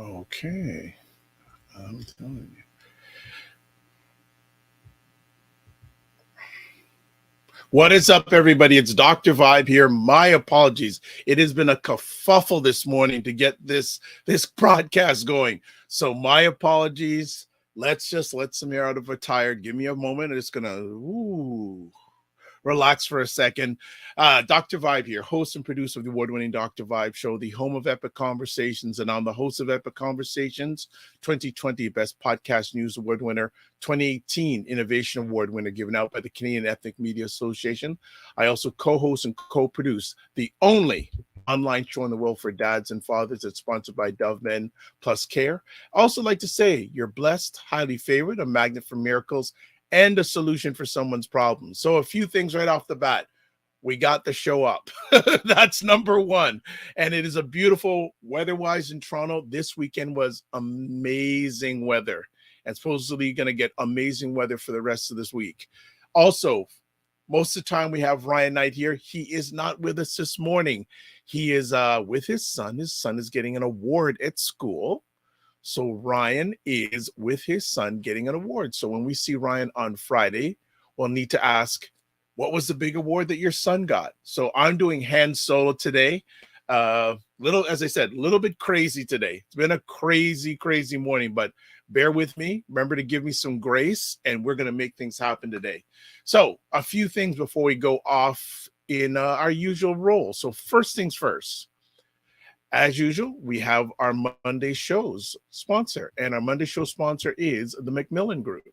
Okay, I'm telling you. What is up, everybody? It's Dr. Vibe here. My apologies. It has been a kerfuffle this morning to get this broadcast going. So my apologies. Let's just let some air out of a tire. Give me a moment. I'm just gonna relax for a second. Dr. Vibe here, host and producer of the award-winning Dr. Vibe show, the home of Epic Conversations, and I'm the host of Epic Conversations, 2020 Best Podcast News Award winner, 2018 Innovation Award winner given out by the Canadian Ethnic Media Association. I also co-host and co-produce the only online show in the world for dads and fathers that's sponsored by Dove Men Plus Care. I also like to say you're blessed, highly favored, a magnet for miracles, and a solution for someone's problems. So a few things right off the bat. We got the show up. That's number one. And it is a beautiful weather-wise in Toronto. This weekend was amazing weather. And supposedly going to get amazing weather for the rest of this week. Also, most of the time we have Ryan Knight here. He is not with us this morning. He is with his son. His son is getting an award at school. So Ryan is with his son getting an award. So when we see Ryan on Friday, we'll need to ask, what was the big award that your son got? So I'm doing hand solo today. As I said, a little bit crazy today. It's been a crazy, crazy morning, but bear with me. Remember to give me some grace, and we're going to make things happen today. So a few things before we go off in our usual role. So first things first. As usual, we have our Monday shows sponsor, and our Monday show sponsor is the McMillan Group.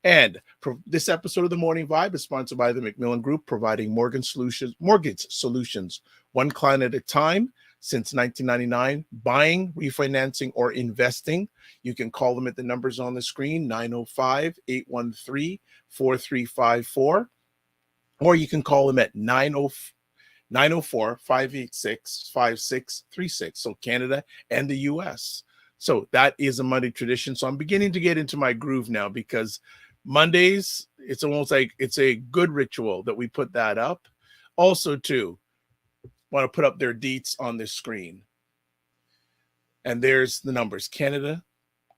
And this episode of the Morning Vibe is sponsored by the McMillan Group, providing mortgage solutions, one client at a time since 1999, buying, refinancing, or investing. You can call them at the numbers on the screen, 905-813-4354, or you can call them at 904-586-5636. So Canada and the US. So that is a Monday tradition. So I'm beginning to get into my groove now, because Mondays, it's almost like it's a good ritual that we put that up. Also, too, want to put up their deets on this screen. And there's the numbers: Canada,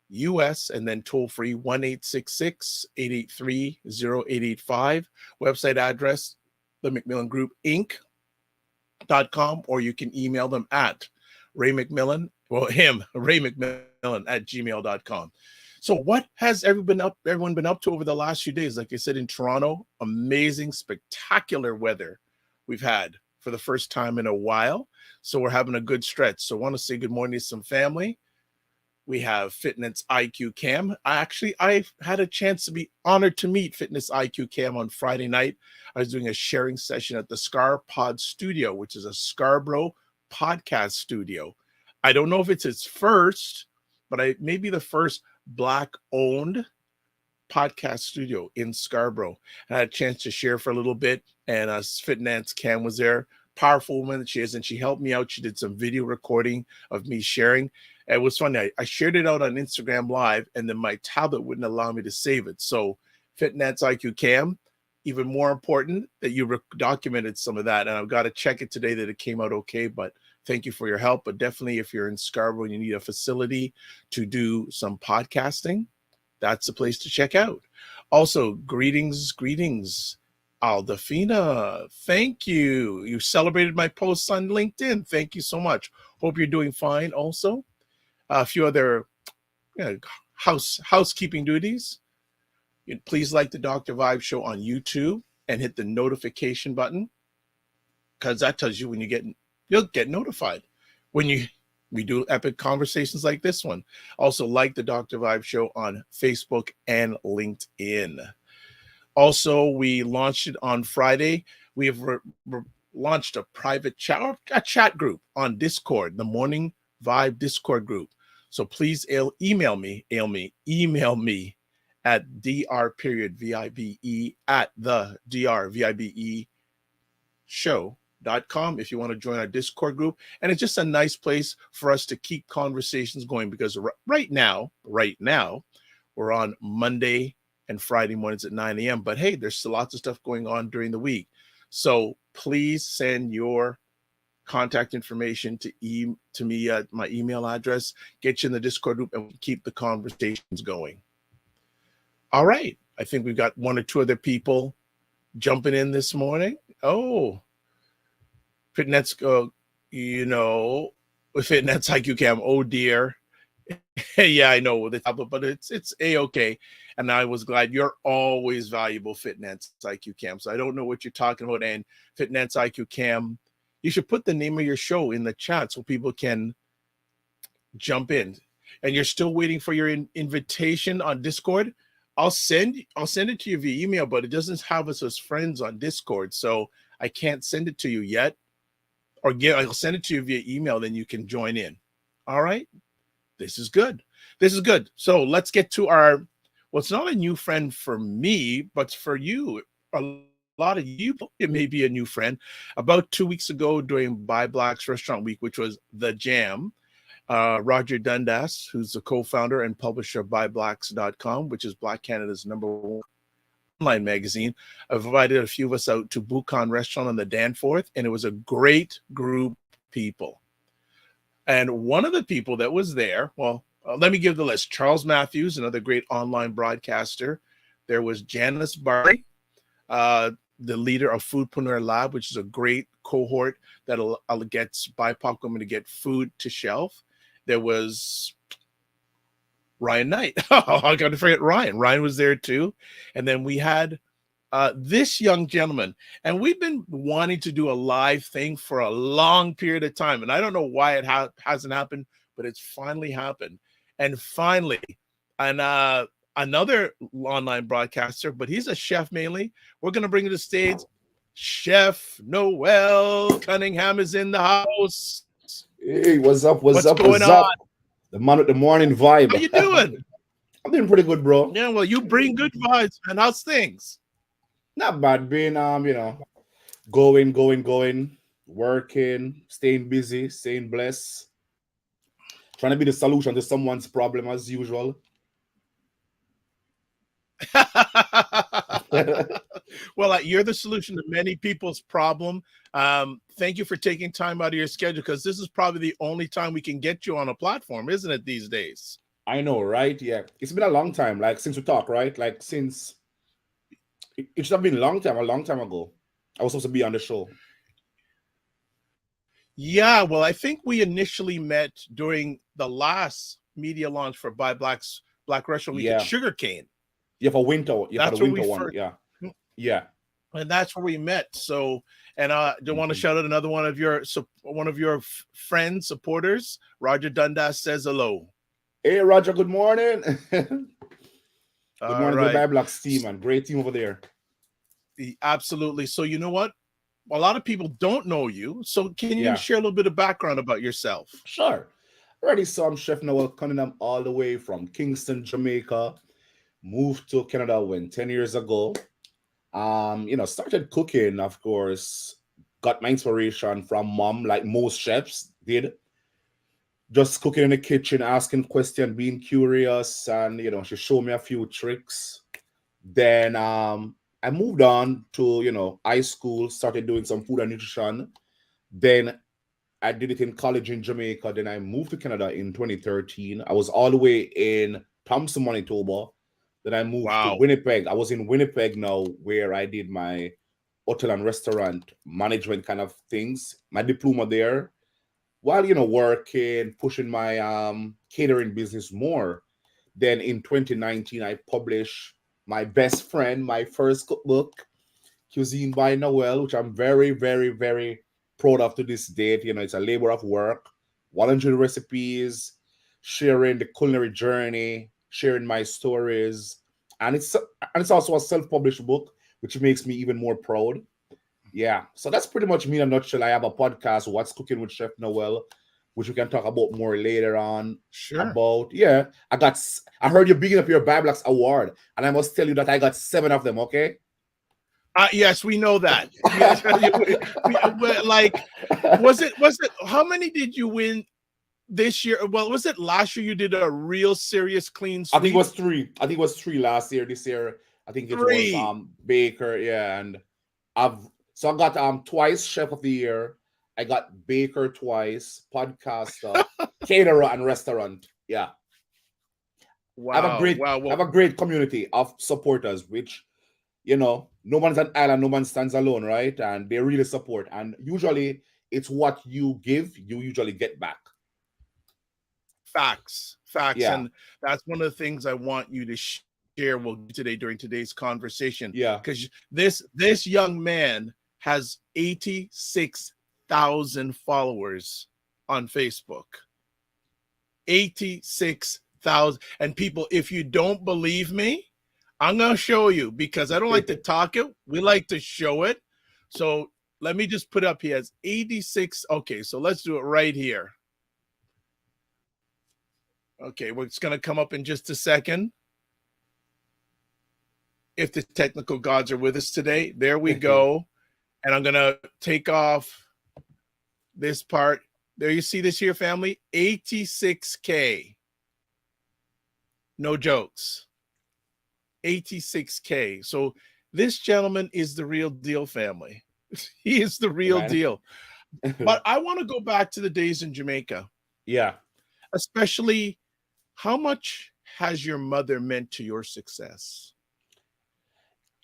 US, and then toll free 1-866-883-0885. Website address, the McMillan Group Inc.com, or you can email them at Ray McMillan at gmail.com. So what has everyone been up to over the last few days? Like I said, in Toronto, amazing, spectacular weather we've had for the first time in a while. So we're having a good stretch. So I want to say good morning to some family. We have Fitness IQ Cam. I had a chance to be honored to meet Fitness IQ Cam on Friday night. I was doing a sharing session at the Scar Pod Studio, which is a Scarborough podcast studio. I don't know if it's its first, but maybe the first Black-owned podcast studio in Scarborough. I had a chance to share for a little bit, and Fitness Cam was there. Powerful woman that she is, and she helped me out. She did some video recording of me sharing. It was funny. I shared it out on Instagram Live, and then my tablet wouldn't allow me to save it. So Fitness IQ Cam, even more important that you documented some of that. And I've got to check it today that it came out okay, but thank you for your help. But definitely, if you're in Scarborough and you need a facility to do some podcasting, that's the place to check out. Also, greetings, Aldafina. Thank you. You celebrated my posts on LinkedIn. Thank you so much. Hope you're doing fine. Also, a few other housekeeping duties. Please like the Dr. Vibe show on YouTube and hit the notification button, because that tells you when you'll get notified when we do epic conversations like this one. Also, like the Dr. Vibe show on Facebook and LinkedIn. Also, we launched it on Friday. We have launched a private chat, or a chat group on Discord, the Morning Vibe Discord group. So please email me at dr.vibe at the drvibe show.com if you want to join our Discord group. And it's just a nice place for us to keep conversations going, because right now, we're on Monday and Friday mornings at 9 a.m. But hey, there's still lots of stuff going on during the week. So please send your contact information to me at my email address, get you in the Discord group, and keep the conversations going. All right. I think we've got one or two other people jumping in this morning. Oh, Fitness, Fitness IQ Cam. Oh dear. Yeah, I know the tablet, but it's a-okay. And I was glad. You're always valuable, Fitness IQ Cam. So I don't know what you're talking about. And Fitness IQ Cam, you should put the name of your show in the chat so people can jump in. And you're still waiting for your invitation on Discord. I'll send it to you via email, but it doesn't have us as friends on Discord, so I can't send it to you yet. I'll send it to you via email, then you can join in. All right. This is good. So let's get to well, it's not a new friend for me, but for you, a lot of you, it may be a new friend. About 2 weeks ago during Buy Black's Restaurant Week, which was the Jam, Roger Dundas, who's the co-founder and publisher of BuyBlacks.com, which is Black Canada's #1 online magazine, I've invited a few of us out to Buchan Restaurant on the Danforth, and it was a great group of people. And one of the people that was there, let me give the list. Charles Matthews, another great online broadcaster. There was Janice Barley, the leader of Foodpreneur Lab, which is a great cohort that gets BIPOC women to get food to shelf. There was Ryan Knight. Oh, I got to forget Ryan. Ryan was there too. And then we had this young gentleman. And we've been wanting to do a live thing for a long period of time. And I don't know why it hasn't happened, but it's finally happened. And finally, another online broadcaster, but he's a chef mainly. We're going to bring to the stage Chef Noel Cunningham is in the house. Hey, what's up? What's up? The man with the morning vibe. How you doing? I'm doing pretty good, bro. Yeah, well, you bring good vibes, man. How's things? Not bad. Being going, working, staying busy, staying blessed. Trying to be the solution to someone's problem as usual. Well, you're the solution to many people's problem. Thank you for taking time out of your schedule, because this is probably the only time we can get you on a platform, isn't it, these days? I know, right? Yeah. It's been a long time, like since we talked, right? Like since it should have been a long time ago. I was supposed to be on the show. Yeah, well, I think we initially met during the last media launch for Buy Black's Black Restaurant Week at Sugarcane. Yeah, for winter. Yeah, for the winter one. Yeah. And that's where we met. So, and I do want to shout out another one of your friends, supporters. Roger Dundas says hello. Hey, Roger. Good morning. Good morning to the Buy Black's team, and great team over there. Absolutely. So you know what? A lot of people don't know you. So can you share a little bit of background about yourself? Sure. Already, so I'm Chef Noel Cunningham, all the way from Kingston, Jamaica. Moved to Canada 10 years ago. Started cooking, of course. Got my inspiration from mom, like most chefs did. Just cooking in the kitchen, asking questions, being curious, and she showed me a few tricks. Then I moved on to high school, started doing some food and nutrition. Then I did it in college in Jamaica. Then I moved to Canada in 2013. I was all the way in Thompson, Manitoba. Then I moved to Winnipeg. I was in Winnipeg now, where I did my hotel and restaurant management kind of things, my diploma there, while working, pushing my catering business more. Then in 2019, I published my best friend, my first cookbook, Cuisine by Noel, which I'm very, very, very proud of to this date. It's a labor of work, 100 recipes, sharing the culinary journey, sharing my stories, and it's also a self-published book, which makes me even more proud. Yeah, so that's pretty much me in a nutshell. I have a podcast, What's Cooking with Chef Noel, which we can talk about more later on. Sure. About I heard you bigging up your Biblex award, and I must tell you that I got 7 of them. Okay. Yes, we know that. Yes, like, was it? How many did you win this year? Well, was it last year you did a real serious clean sweep? I think it was 3 last year. This year, I think it was Baker. Yeah, and I got twice Chef of the Year. I got Baker twice, podcaster, caterer, and restaurant. Yeah. Wow. I have a great community of supporters, which, no one's an island, no one stands alone, right? And they really support. And usually it's what you give, you usually get back. Facts. Yeah. And that's one of the things I want you to share today during today's conversation. Yeah. Because this young man has 86,000 followers on Facebook. 86,000. And people, if you don't believe me, I'm going to show you, because I don't like to talk it. We like to show it. So let me just put up, he has 86. Okay, so let's do it right here. Okay, well, it's going to come up in just a second. If the technical gods are with us today, there we go. And I'm going to take off this part. There, you see this here, family? 86K. No jokes. 86K. So this gentleman is the real deal, family. He is the real deal. But I want to go back to the days in Jamaica. Yeah. Especially, how much has your mother meant to your success?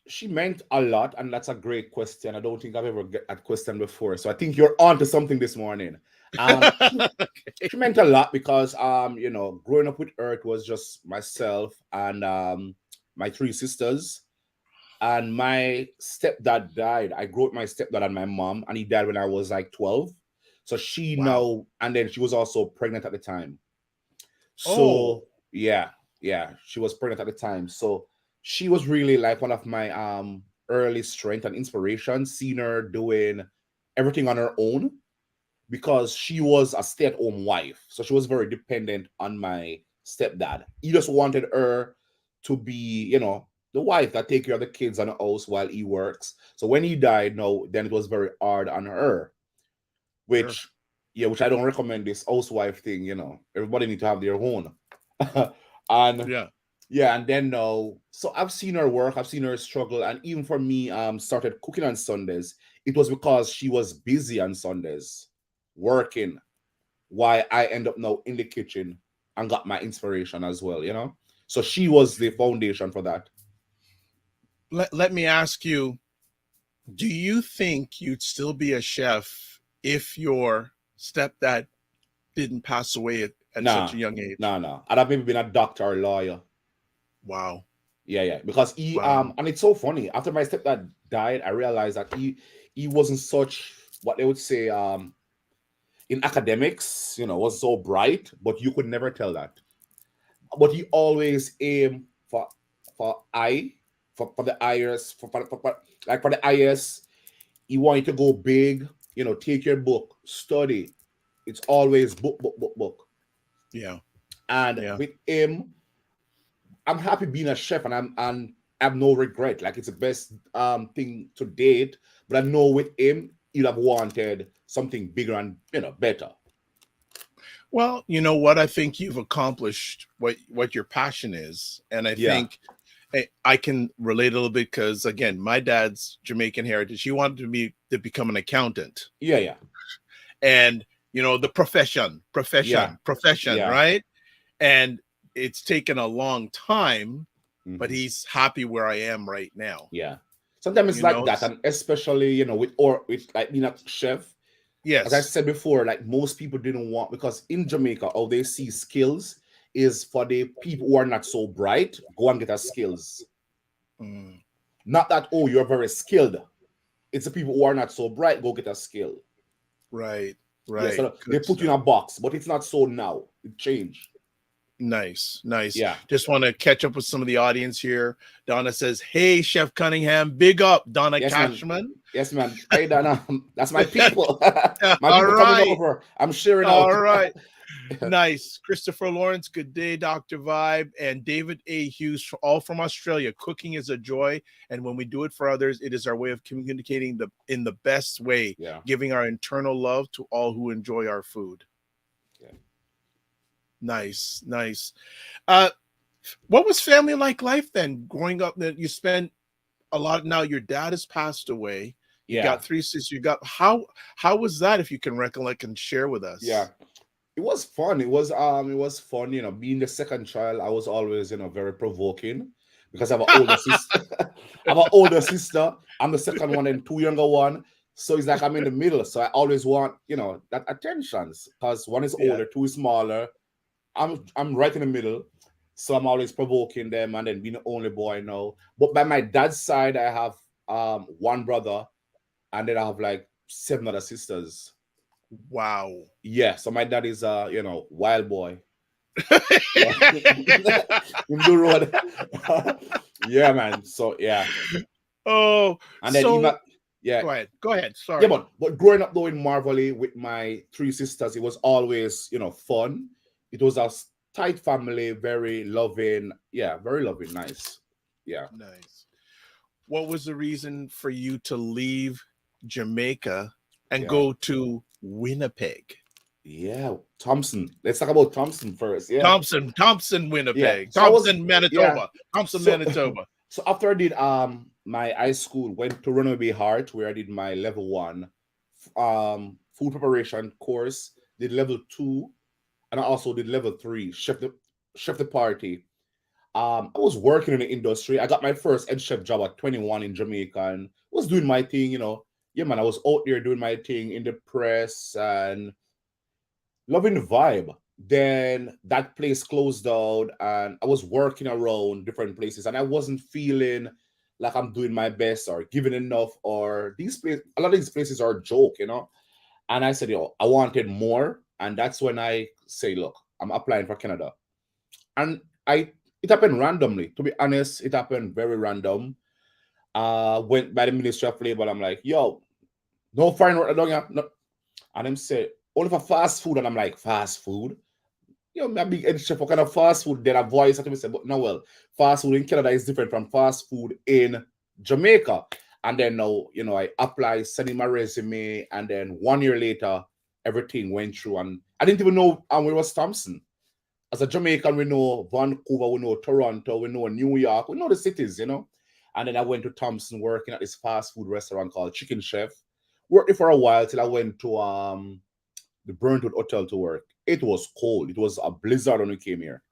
She meant a lot, and that's a great question. I don't think I've ever get that question before. So I think you're on to something this morning. She meant a lot because growing up with her, it was just myself and my 3 sisters. And my stepdad died. I grew up with my stepdad and my mom, and he died when I was like 12. So she and then she was also pregnant at the time. So yeah, she was pregnant at the time. So she was really like one of my early strength and inspiration, seeing her doing everything on her own, because she was a stay-at-home wife. So she was very dependent on my stepdad. He just wanted her to be, the wife that take care of the kids and the house while he works. So when he died, then it was very hard on her, which I don't recommend this housewife thing. Everybody need to have their own. And and then so I've seen her work, I've seen her struggle, and even for me, started cooking on Sundays. It was because she was busy on Sundays, working, why I end up now in the kitchen and got my inspiration as well. So she was the foundation for that. Let me ask you, do you think you'd still be a chef if your stepdad didn't pass away at such a young age? No. I'd have maybe been a doctor or lawyer. Wow. Yeah. Because he and it's so funny. After my stepdad died, I realized that he wasn't such, what they would say, in academics, was so bright, but you could never tell that. But he always aimed for the IS, for the IS. He wanted to go big, take your book, study. It's always book. Yeah. And with him, I'm happy being a chef, and I have no regret. Like, it's the best thing to date. But I know with him, you'd have wanted something bigger and better. Well, you know what? I think you've accomplished what your passion is, and I think I can relate a little bit because, again, my dad's Jamaican heritage. He wanted me to become an accountant. Yeah. And the profession, right? And it's taken a long time, but he's happy where I am right now. Yeah. Sometimes it's like that, and especially with like being a chef. Yes. As I said before, like, most people didn't want, because in Jamaica, how they see skills is for the people who are not so bright, go and get a skills. Not that, you're very skilled. It's the people who are not so bright, go get a skill. Right. Yeah, so they put you in a box, but it's not so now. It changed. Nice, nice. Yeah. Just want to catch up with some of the audience here. Donna says, "Hey, Chef Cunningham, big up, Donna Yes, man. Cashman." Yes, man. Hey, Dana. That's my people. My All people coming right, over. I'm sharing out. all right. Nice. Christopher Lawrence, good day, Dr. Vibe. And David A. Hughes, all from Australia. Cooking is a joy. And when we do it for others, it is our way of communicating in the best way, Yeah. giving our internal love to all who enjoy our food. Yeah. Nice, nice. What was family like life then? Growing up, that you spent a lot. Now your dad has passed away. You got 3 sisters. You got how was that? If you can recollect and share with us. Yeah. It was fun. It was fun, being the second child. I was always, very provoking because I have an older sister. I have an older sister. I'm the second one and 2 younger one. So it's like I'm in the middle. So I always want, that attentions because one is older, 2 is smaller. I'm right in the middle. So I'm always provoking them and then being the only boy now. But by my dad's side, I have one brother and then I have like 7 other sisters. Wow. Yeah, so my dad is wild boy. In the road. Yeah, man. So yeah. Oh, And then so even, yeah. Go ahead. Sorry. Yeah, but growing up though in Marvelly with my 3 sisters, it was always, fun. It was a tight family, very loving. Yeah, very loving, nice. Yeah. Nice. What was the reason for you to leave Jamaica and go to Winnipeg? Yeah, Thompson. Let's talk about Thompson first. Yeah. Thompson, Winnipeg. Yeah. Thompson, Manitoba. Thompson, Manitoba. So after I did my high school, went to Runaway Bay Heart, where I did my level 1 food preparation course, did level 2, and I also did level 3, chef the party. I was working in the industry. I got my first head chef job at 21 in Jamaica and was doing my thing, Yeah, man, I was out there doing my thing in the press and loving the vibe. Then that place closed down and I was working around different places and I wasn't feeling like I'm doing my best or giving enough or a lot of these places are a joke, And I said, I wanted more. And that's when I say, look, I'm applying for Canada. And it happened randomly. To be honest, it happened very random. Went by the Ministry of Labor. I'm like, yo, no foreign work down here. No. And them say, only for fast food. And I'm like, fast food? I'm a big head chef. What kind of fast food? Then a voice at me say, but no, well, fast food in Canada is different from fast food in Jamaica. And then now, I applied, sending my resume. And then 1 year later, everything went through. And I didn't even know where was Thompson. As a Jamaican, we know Vancouver, we know Toronto, we know New York, we know the cities, And then I went to Thompson working at this fast food restaurant called Chicken Chef. Worked there for a while till I went to the Burntwood Hotel to work. It was cold. It was a blizzard when we came here.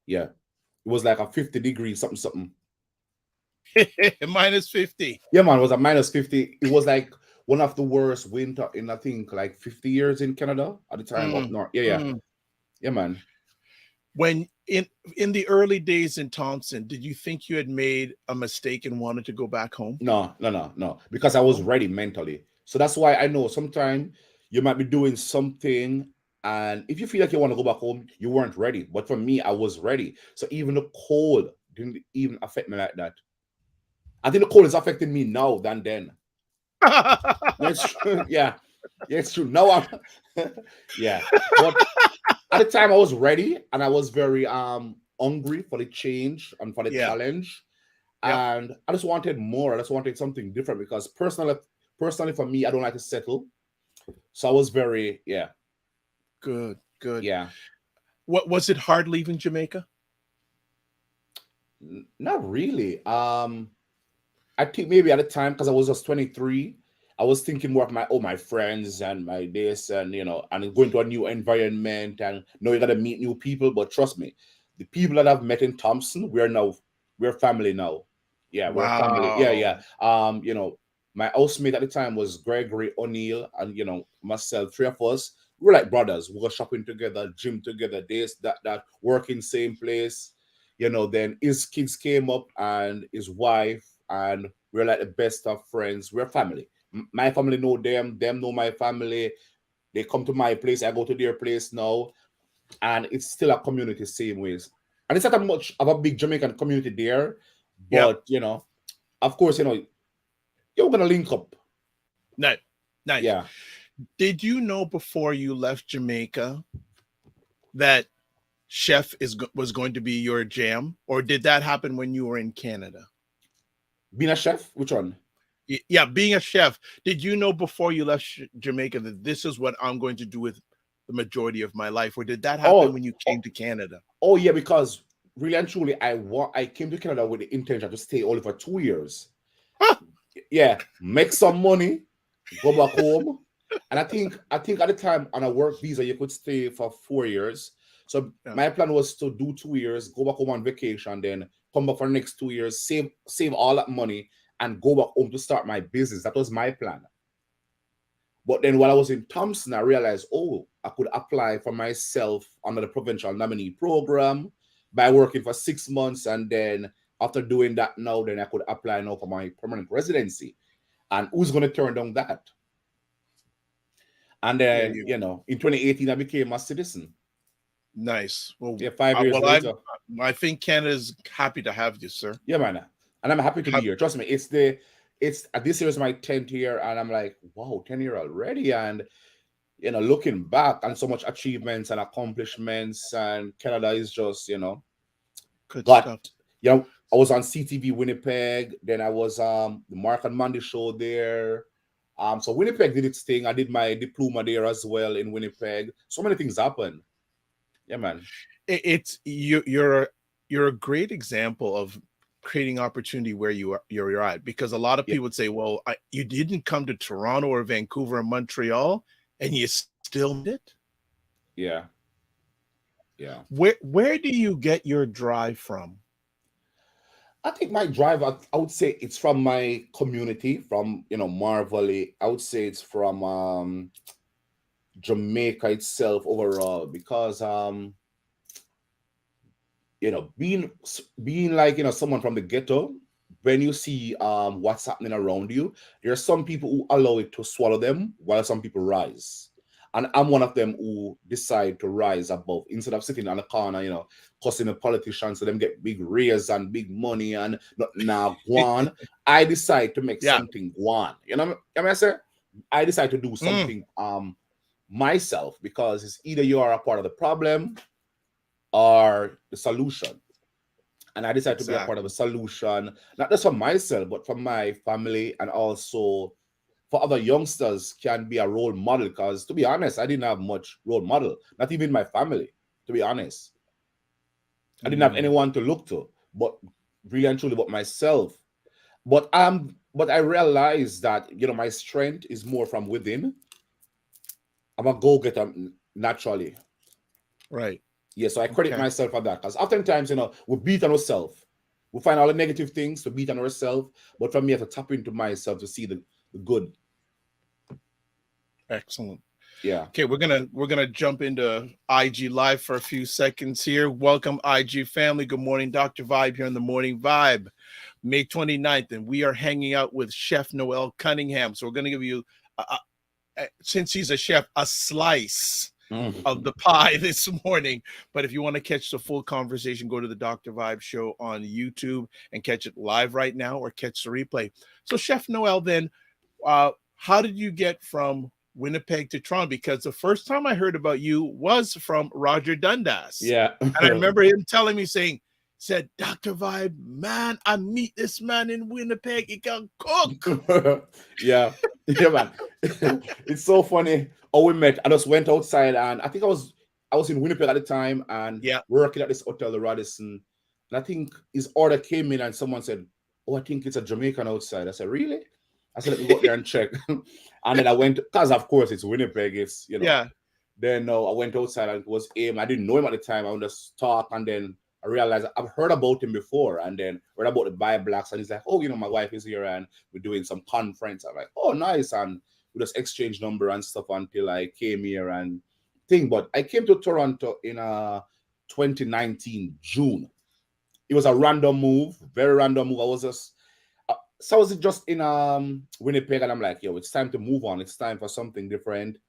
Yeah. It was like a 50 degrees, something. Minus 50. Yeah, man, it was a minus 50. It was like one of the worst winter in, I think, like 50 years in Canada at the time up north. Yeah. Yeah, man. When in the early days in Thompson, did you think you had made a mistake and wanted to go back home? No. Because I was ready mentally. So that's why I know sometimes you might be doing something and if you feel like you want to go back home, you weren't ready. But for me, I was ready. So even the cold didn't even affect me like that. I think the cold is affecting me now than then. That's true. Yeah, it's true. Now I'm yeah. But at the time I was ready and I was very hungry for the change and for the challenge. And I just wanted more. I just wanted something different because personally for me, I don't like to settle. So I was very, Good. Yeah. What was it hard leaving Jamaica? Not really. I think maybe at the time, because I was just 23, I was thinking more of my friends and my this and and going to a new environment and you gotta meet new people. But trust me, the people that I've met in Thompson, we're family now. Yeah, we're family. Yeah. My housemate at the time was Gregory O'Neill, and myself, 3 of us. We were like brothers. We were shopping together, gym together, this, that, working same place. Then his kids came up and his wife, and we're like the best of friends. We're family. My family know them know my family. They come to my place, I go to their place now. and it's still a community same ways. And it's not a much of a big Jamaican community there, Yep. but of course, you're gonna link up. Nice. Nice. Yeah. Did you know before you left Jamaica that chef was going to be your jam, or did that happen when you were in Canada? Being a chef, which one? Yeah, being a chef. Did you know before you left Jamaica that this is what I'm going to do with the majority of my life, or did that happen when you came to Canada? Oh yeah, because really and truly, I came to Canada with the intention to stay only for 2 years. Huh. Yeah, make some money, go back home. And I think at the time on a work visa you could stay for 4 years. So my plan was to do 2 years, go back home on vacation, then come back for the next 2 years, save all that money, and go back home to start my business. That was my plan. But then while I was in Thompson, I realized, I could apply for myself under the provincial nominee program by working for 6 months. And then after doing that now, then I could apply now for my permanent residency. And who's going to turn down that? And then, in 2018, I became a citizen. Nice. Well, yeah, 5 years later. I think Canada's happy to have you, sir. Yeah, man. And I'm happy to be here. Trust me, this year is my 10th year, and I'm like, wow, 10 year already. And looking back on so much achievements and accomplishments, and Canada is just, good stuff. I was on CTV Winnipeg, then I was the Mark and Mandy show there. So Winnipeg did its thing. I did my diploma there as well in Winnipeg. So many things happened. Yeah, man. You're a great example of creating opportunity where you're at, because a lot of people would say, well, you didn't come to Toronto or Vancouver or Montreal and you still did it. Yeah. Where do you get your drive from? I think my drive, I would say it's from my community, from Marvally. I would say it's from Jamaica itself overall, because being like someone from the ghetto, when you see what's happening around you, there are some people who allow it to swallow them while some people rise. And I'm one of them who decide to rise above instead of sitting on the corner, cussing the politicians so them get big raise and big money and now guan. I decide to make something guan. You know what I say? I decide to do something myself, because it's either you are a part of the problem or the solution. And I decided to be a part of a solution, not just for myself, but for my family, and also for other youngsters can be a role model. Because to be honest, I didn't have much role model, not even my family, to be honest. I didn't have anyone to look to, but really and truly, but myself. But I realized that my strength is more from within. I'm a go-getter naturally. Right. Yeah, so I credit myself for that, because oftentimes, we beat on ourselves. We find all the negative things to beat on ourselves, but for me, I have to tap into myself to see the good. Excellent. Yeah. Okay, we're gonna jump into IG Live for a few seconds here. Welcome, IG family. Good morning, Dr. Vibe here on the Morning Vibe, May 29th, and we are hanging out with Chef Noel Cunningham. So we're gonna give you, since he's a chef, a slice of the pie this morning. But if you want to catch the full conversation, go to the Dr. Vibe show on YouTube and catch it live right now, or catch the replay. So Chef Noel, then how did you get from Winnipeg to Toronto? Because the first time I heard about you was from Roger Dundas. Yeah. And I remember him telling me, said, Dr. Vibe, man, I meet this man in Winnipeg. He can cook. Yeah, man. It's so funny how we met. I just went outside, and I think I was in Winnipeg at the time, and working at this hotel, the Radisson. And I think his order came in, and someone said, "Oh, I think it's a Jamaican outside." I said, "Really?" I said, "Let me go there and check." And then I went, because of course it's Winnipeg. It's Then I went outside, and it was him. I didn't know him at the time. I would just talk, and then I realized I've heard about him before, and then read about the Bio Blacks, and he's like, "Oh, my wife is here, and we're doing some conference." I'm like, "Oh, nice," and we just exchanged number and stuff until I came here and thing. But I came to Toronto in 2019 June. It was a random move, very random move. I was just in Winnipeg, and I'm like, "Yo, it's time to move on. It's time for something different."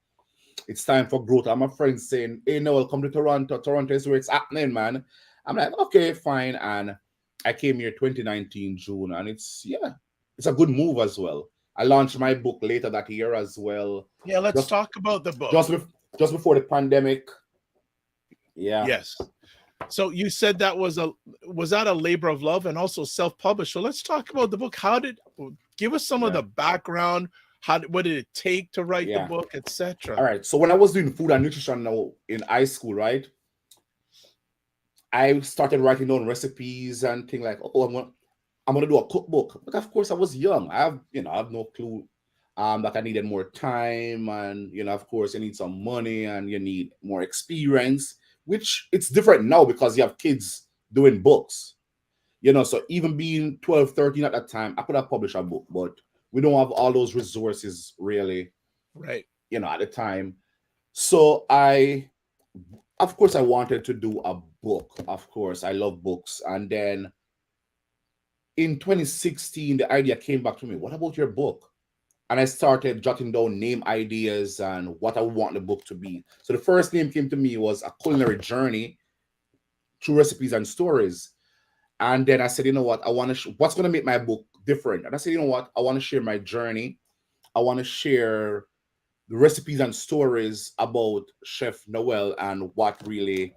it's time for growth. And my friends saying, hey, Noel, come to Toronto. Toronto is where it's happening, man. I'm like, okay, fine. And I came here 2019 June, and it's a good move as well. I launched my book later that year as well. Yeah, let's Just talk about the book. just before the pandemic. Yeah. Yes. So you said that was that a labor of love and also self-published. So let's talk about the book. Give us some of the background. What did it take to write the book, etc.? All right. So when I was doing food and nutrition now in high school, right, I started writing down recipes and things like, oh, I'm gonna do a cookbook. But of course, I was young. I have no clue that I needed more time, and of course, you need some money and you need more experience, which it's different now because you have kids doing books. So even being 12, 13 at that time, I could have published a book, but we don't have all those resources really, right? At the time. So of course, I wanted to do a book. Of course, I love books. And then in 2016, the idea came back to me. What about your book? And I started jotting down name ideas and what I want the book to be. So the first name came to me was A Culinary Journey Through Recipes and Stories. And then I said, you know what? I want to. What's going to make my book different? And I said, you know what? I want to share my journey. I want to share the recipes and stories about Chef Noel and what really,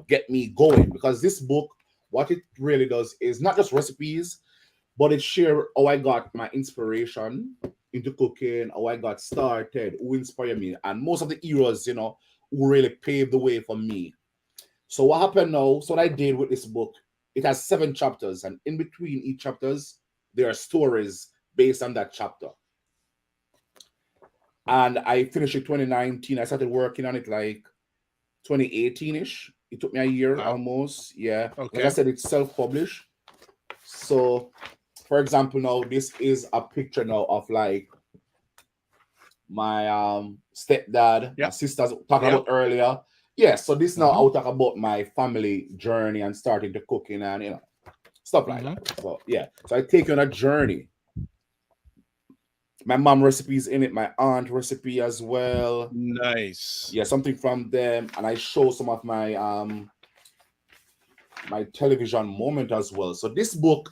get me going. Because this book, what it really does is not just recipes, but it share how I got my inspiration into cooking, how I got started, who inspired me, and most of the heroes, who really paved the way for me. So what happened now? So what I did with this book, it has 7 chapters, and in between each chapters, there are stories based on that chapter. And I finished it 2019. I started working on it like 2018-ish. It took me a year almost. Yeah. Okay. Like I said, it's self-published. So, for example, now this is a picture now of like my stepdad, my sisters talked about earlier. Yeah. So this now I'll talk about my family journey and starting to cooking and stuff like that. So yeah. So I take you on a journey. My mom recipes in it, my aunt recipe as well. Nice. Yeah, something from them, and I show some of my my television moment as well. So this book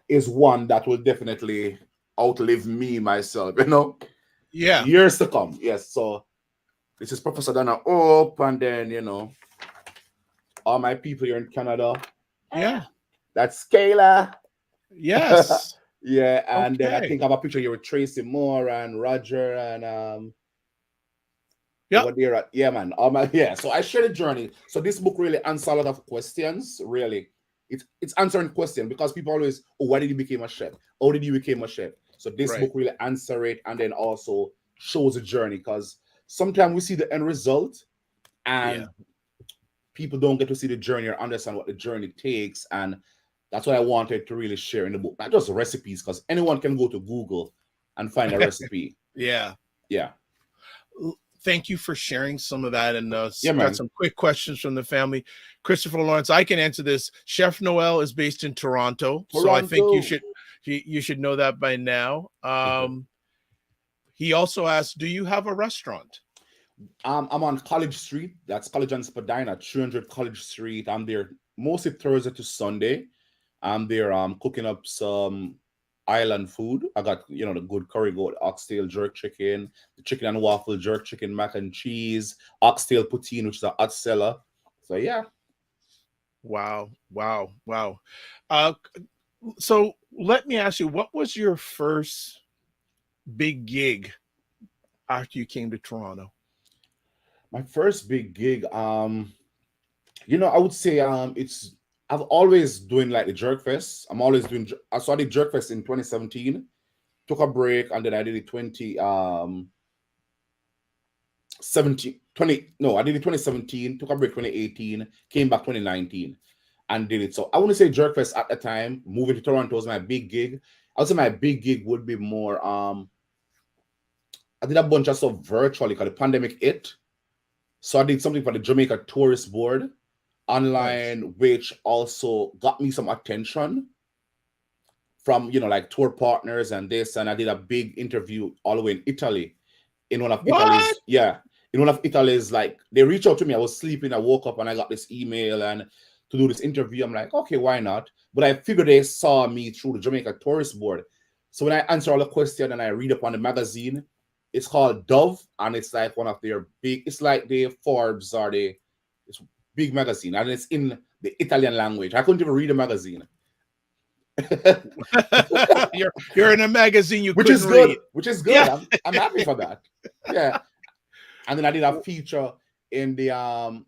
is one that will definitely outlive me myself, Yeah. Years to come. Yes. So this is Professor Dana Hope, and then all my people here in Canada. Yeah. That's Kayla. Yes. Yeah, and then I think I have a picture here with Tracy Moore and Roger and yeah, man. So I share the journey. So this book really answers a lot of questions. Really, it's answering questions because people always, why did you become a chef? How did you become a chef? So this book really answers it and then also shows the journey because sometimes we see the end result and people don't get to see the journey or understand what the journey takes. And that's what I wanted to really share in the book. Not just recipes, because anyone can go to Google and find a recipe. Yeah. Thank you for sharing some of that. And got some quick questions from the family. Christopher Lawrence, I can answer this. Chef Noel is based in Toronto. So I think you should know that by now. He also asked, do you have a restaurant? I'm on College Street. That's College and Spadina, 300 College Street. I'm there mostly Thursday to Sunday. I'm there cooking up some island food. I got, the good curry goat, oxtail jerk chicken, the chicken and waffle jerk chicken, mac and cheese, oxtail poutine, which is a hot seller. So, yeah. Wow. So let me ask you, what was your first big gig after you came to Toronto? My first big gig, I would say I've always doing like the Jerk Fest. I'm always doing. So I did Jerk Fest in 2017, took a break, and then I did it 2017, took a break 2018, came back 2019, and did it. So I want to say Jerk Fest at the time, moving to Toronto was my big gig. I would say my big gig would be more. I did a bunch of stuff virtually because the pandemic hit. So I did something for the Jamaica Tourist Board online, which also got me some attention from, like tour partners and this. And I did a big interview all the way in Italy. in one of What? Italy's, like, they reached out to me. I was sleeping, I woke up and I got this email and to do this interview. I'm like, okay, why not? But I figured they saw me through the Jamaica Tourist Board. So when I answer all the questions and I read up on the magazine, it's called Dove, and it's like one of their big, it's like the Forbes or it's big magazine, and it's in the Italian language. I couldn't even read the magazine. you're in a magazine you which couldn't is good. read. Which is good. Yeah. I'm happy for that. Yeah. And then I did a feature in the a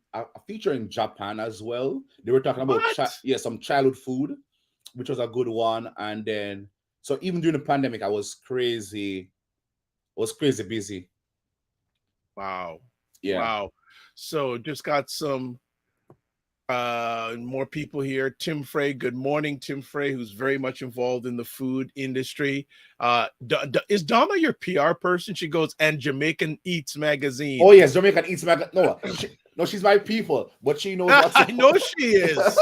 feature in Japan as well. They were talking about some childhood food, which was a good one. And then so even during the pandemic, I was crazy busy. Wow. Yeah. Wow. So just got some more people here. Tim Frey, good morning, Tim Frey, who's very much involved in the food industry. Is Donna your PR person? She goes, and Jamaican Eats magazine. Oh yes, Jamaican Eats magazine. No, she's my people, but she knows what's up. I know she is.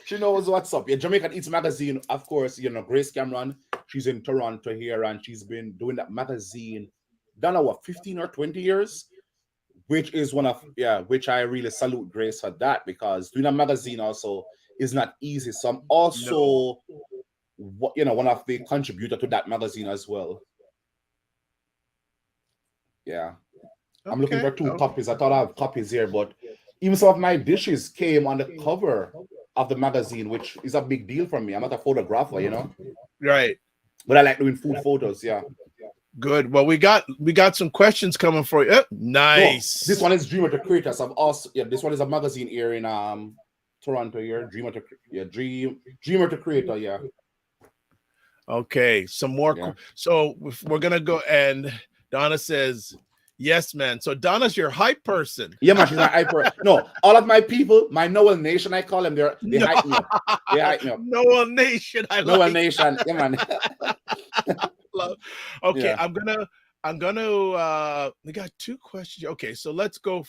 She knows what's up. Yeah, Jamaican Eats magazine, of course. Grace Cameron, she's in Toronto here, and she's been doing that magazine. Donna, what, 15 or 20 years? Which is which I really salute Grace for that, because doing a magazine also is not easy. So I'm also, one of the contributor to that magazine as well. Yeah. Okay. I'm looking for two copies. I thought I have copies here, but even some of my dishes came on the cover of the magazine, which is a big deal for me. I'm not a photographer, Right. But I like doing food photos, yeah. Good. Well, we got some questions coming for you. Nice. No, this one is Dreamer to Creator. So this one is a magazine here in Toronto here. Dreamer to Creator, yeah. Okay, some more. Yeah. So we're gonna go, and Donna says, "Yes, man." So Donna's your hype person. Yeah, man, she's my hype person. No, all of my people, my Noel Nation, I call them. They hype me up. They hype me up. Noel Nation, Noel Nation, yeah, man. Okay, yeah. I'm gonna we got two questions. Okay, so let's go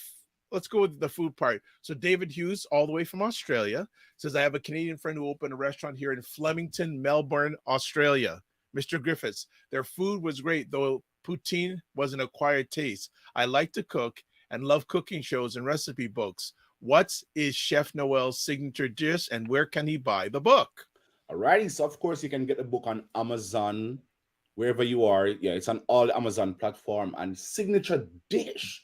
with the food part. So David Hughes, all the way from Australia, says, I have a Canadian friend who opened a restaurant here in Flemington, Melbourne, Australia. Mr. Griffiths, their food was great, though poutine was an acquired taste. I like to cook and love cooking shows and recipe books. What is Chef Noel's signature dish, and where can he buy the book? Alrighty, so of course you can get the book on Amazon, wherever you are. Yeah, it's on all Amazon platform. And signature dish,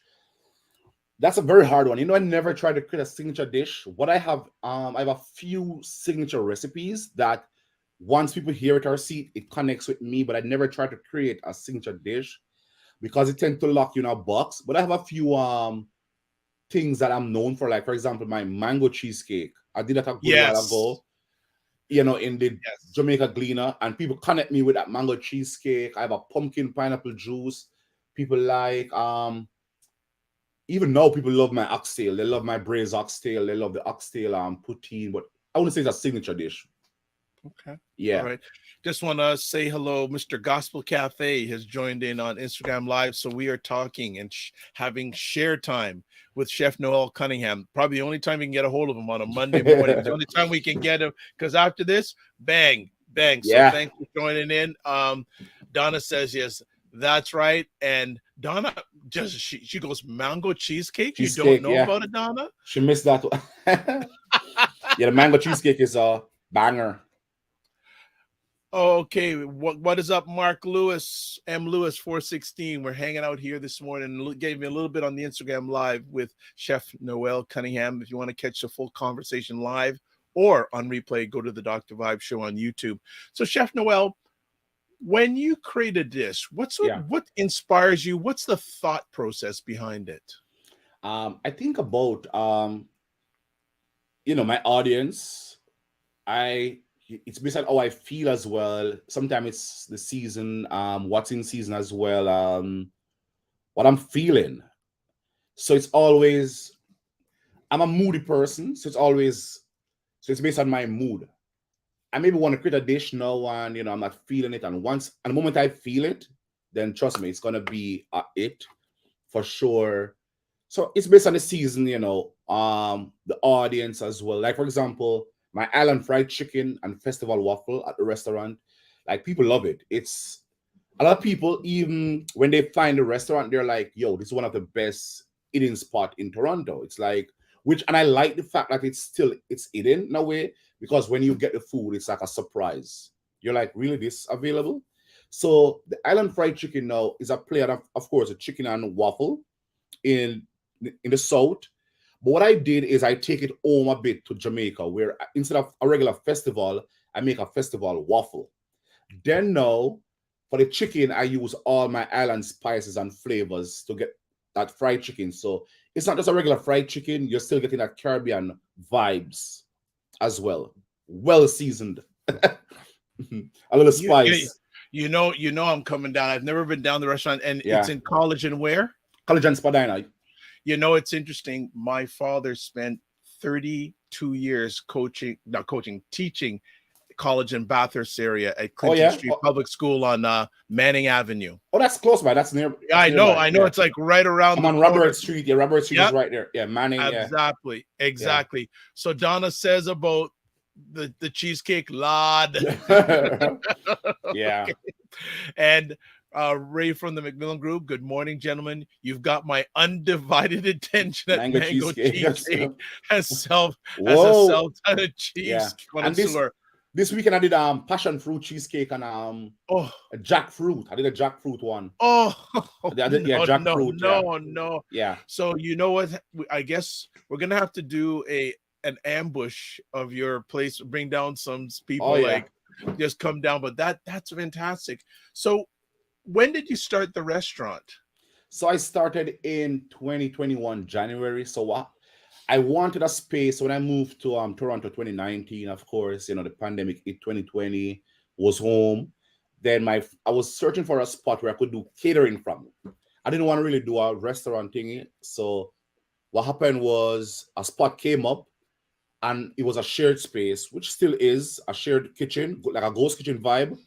that's a very hard one. I never tried to create a signature dish. What I have a few signature recipes that once people hear it or see it connects with me, but I never tried to create a signature dish because it tends to lock you in a box. But I have a few things that I'm known for, like, for example, my mango cheesecake. I did that a good while ago. In the Jamaica Gleaner, and people connect me with that mango cheesecake. I have a pumpkin pineapple juice. People like, even now people love my oxtail. They love my braised oxtail. They love the oxtail poutine, but I wouldn't say it's a signature dish. Okay. Yeah. All right. Just want to say hello. Mr. Gospel Cafe has joined in on Instagram Live. So we are talking and having share time with Chef Noel Cunningham. Probably the only time we can get a hold of him on a Monday morning. It's the only time we can get him, because after this, bang. Yeah. So thanks for joining in. Donna says, yes, that's right. And Donna she goes, mango cheesecake? You don't know about it, Donna? She missed that one. Yeah, the mango cheesecake is a banger. Okay, what is up, Mark Lewis, M. Lewis 416? We're hanging out here this morning. Gave me a little bit on the Instagram Live with Chef Noel Cunningham. If you want to catch the full conversation live or on replay, go to the Dr. Vibe show on YouTube. So, Chef Noel, when you create a dish, what inspires you? What's the thought process behind it? I think about my audience. It's based on how I feel as well. Sometimes it's the season, what's in season as well, what I'm feeling. So it's always, I'm a moody person, so it's based on my mood. I maybe want to create a dish now and, I'm not feeling it. And the moment I feel it, then trust me, it's going to be it for sure. So it's based on the season, the audience as well. Like, for example, my island fried chicken and festival waffle at the restaurant, like, people love it. a lot of people, even when they find a restaurant, they're like, yo, this is one of the best eating spot in Toronto. It's like, and I like the fact that it's hidden in a way, because when you get the food, it's like a surprise. You're like, really, this available? So the Island Fried Chicken now is a play of course, a chicken and waffle in the south. But what I did is I take it home a bit to Jamaica, where instead of a regular festival, I make a festival waffle. Then now, for the chicken, I use all my island spices and flavors to get that fried chicken. So it's not just a regular fried chicken, you're still getting that Caribbean vibes as well. Well seasoned. A little spice. You know, I'm coming down. I've never been down the restaurant, and it's in College and where? College and Spadina. You know, it's interesting. My father spent 32 years teaching college in Bathurst area at Clinton Street Public School on Manning Avenue. Oh, that's close by. That's near. I know. It's like right around. I'm on Robert Street. Yeah, Robert Street is right there. Yeah, Manning. Exactly. Yeah. So Donna says about the cheesecake, Lord. Yeah. Okay. And Ray from the McMillan Group. Good morning, gentlemen. You've got my undivided attention at Mango Cheesecake as a self-titled cheese connoisseur. This weekend I did passion fruit cheesecake and a jackfruit. I did a jackfruit one. Jackfruit. No. Yeah. So you know what? I guess we're gonna have to do an ambush of your place. Bring down some people just come down. But that's fantastic. So when did you start the restaurant? So I started in 2021 January. So I wanted a space when I moved to Toronto 2019. Of course, the pandemic in 2020 was home. Then I was searching for a spot where I could do catering from. I didn't want to really do a restaurant thingy. So what happened was a spot came up, and it was a shared space, which still is a shared kitchen, like a ghost kitchen vibe.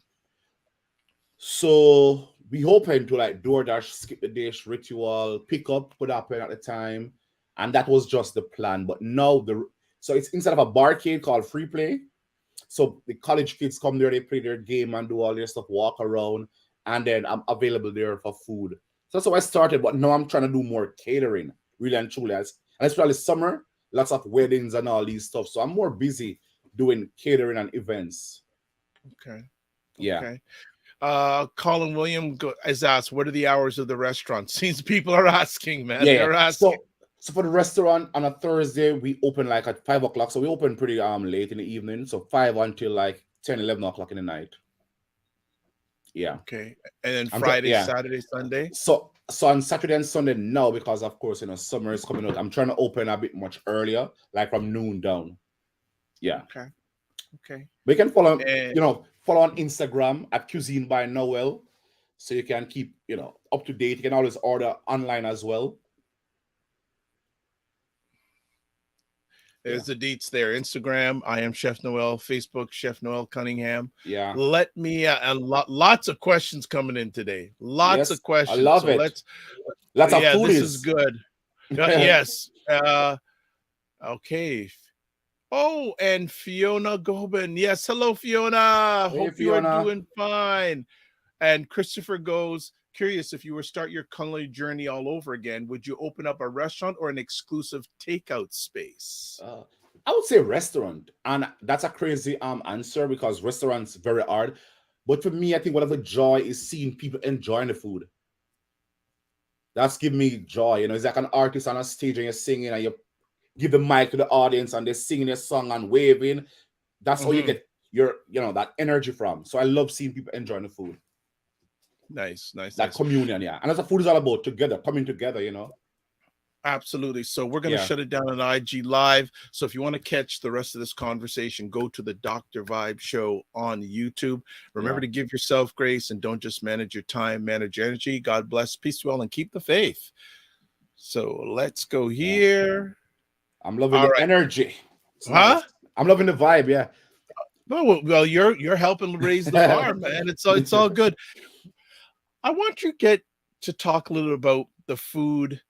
So we opened to like DoorDash, skip the dish, ritual, pickup could happen at the time. And that was just the plan. But now so it's instead of a barcade called Free Play. So the college kids come there, they play their game and do all their stuff, walk around, and then I'm available there for food. So that's how I started. But now I'm trying to do more catering, really and truly. And especially summer, lots of weddings and all these stuff. So I'm more busy doing catering and events. Okay. Yeah. Okay. Colin William has asked, what are the hours of the restaurant? Seems people are asking, man. Yeah. They're asking. So for the restaurant on a Thursday, we open like at 5 o'clock. So we open pretty late in the evening. So 5 until like 10, 11 o'clock in the night. Yeah. Okay. And then Friday, Saturday, Sunday? So on Saturday and Sunday now, because of course, summer is coming out, I'm trying to open a bit much earlier, like from noon down. Yeah. Okay. We can follow, follow on Instagram at Cuisine by Noel. So you can keep, up to date. You can always order online as well. There's the deets there. Instagram, I am Chef Noel. Facebook, Chef Noel Cunningham. Yeah. Let me, lots of questions coming in today. Lots of questions. I love it. Lots of foodies. This is good. Yes. Okay. Oh, and Fiona Gobin. Yes. Hello, Fiona. Hey, Hope Fiona. you are doing fine. And Christopher goes, curious, if you were to start your culinary journey all over again, would you open up a restaurant or an exclusive takeout space? I would say restaurant, and that's a crazy answer because restaurants very hard. But for me, I think one of the joy is seeing people enjoying the food. That's giving me joy. It's like an artist on a stage and you're singing and you give the mic to the audience and they're singing their song and waving. That's how you get your that energy from. So I love seeing people enjoying the food. Nice. That communion, yeah. And that's what food is all about, together, coming together, Absolutely. So we're going to shut it down on IG Live. So if you want to catch the rest of this conversation, go to the Dr. Vibe Show on YouTube. Remember to give yourself grace and don't just manage your time, manage your energy. God bless, peace to all, and keep the faith. So let's go here. I'm loving the energy. Huh? I'm loving the vibe, yeah. No, well, you're helping raise the bar, man. It's all good. I want you to talk a little about the food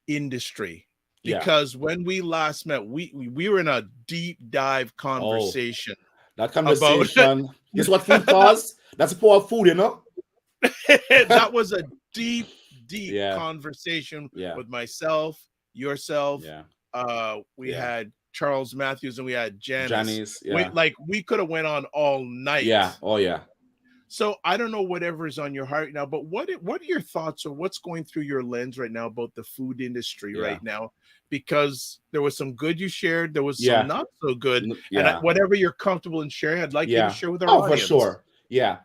industry, because when we last met, we were in a deep dive conversation. That conversation is what food caused. That's the power of food, That was a deep, deep Yeah, conversation yeah, with myself, yourself. yeah, We yeah. had Charles Matthews and we had Janice. Janice, yeah, We could have went on all yeah, night. oh yeah. So I don't know whatever is on your heart now, but what are your thoughts or what's going through your lens right now about the food industry Yeah. right now? Because there was some good you shared, there was some Yeah. not so good, and Yeah. whatever you're comfortable in sharing, I'd like you to Yeah. share with our Oh, for audience. sure. Yeah.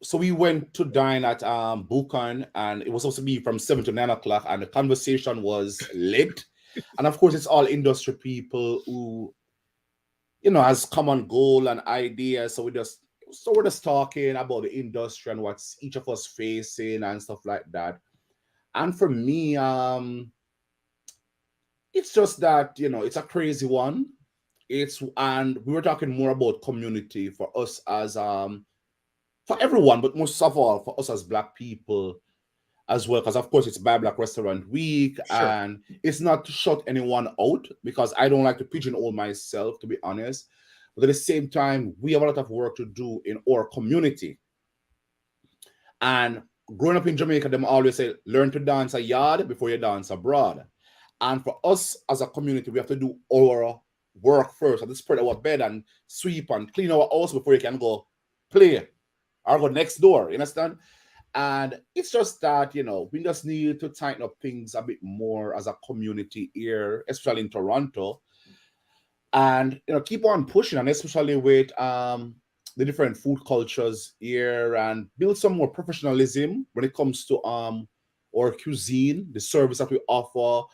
So we went to dine at Buchan, and it was supposed to be from 7 to 9 o'clock, and the conversation was lit. And of course, it's all industry people who, has common goal and ideas. We're just talking about the industry and what's each of us facing and stuff like that. And for me, it's just that, it's a crazy one. And we were talking more about community for us as for everyone, but most of all for us as Black people as well, because of course it's Black Restaurant Week, Sure. and it's not to shut anyone out, because I don't like to pigeonhole myself, to be honest. But at the same time, we have a lot of work to do in our community. And growing up in Jamaica, them always say, learn to dance a yard before you dance abroad. And for us as a community, we have to do our work first, and to spread our bed and sweep and clean our house before you can go play or go next door. You understand? And it's just that, we just need to tighten up things a bit more as a community here, especially in Toronto. And keep on pushing, and especially with the different food cultures here, and build some more professionalism when it comes to our cuisine, the service that we offer,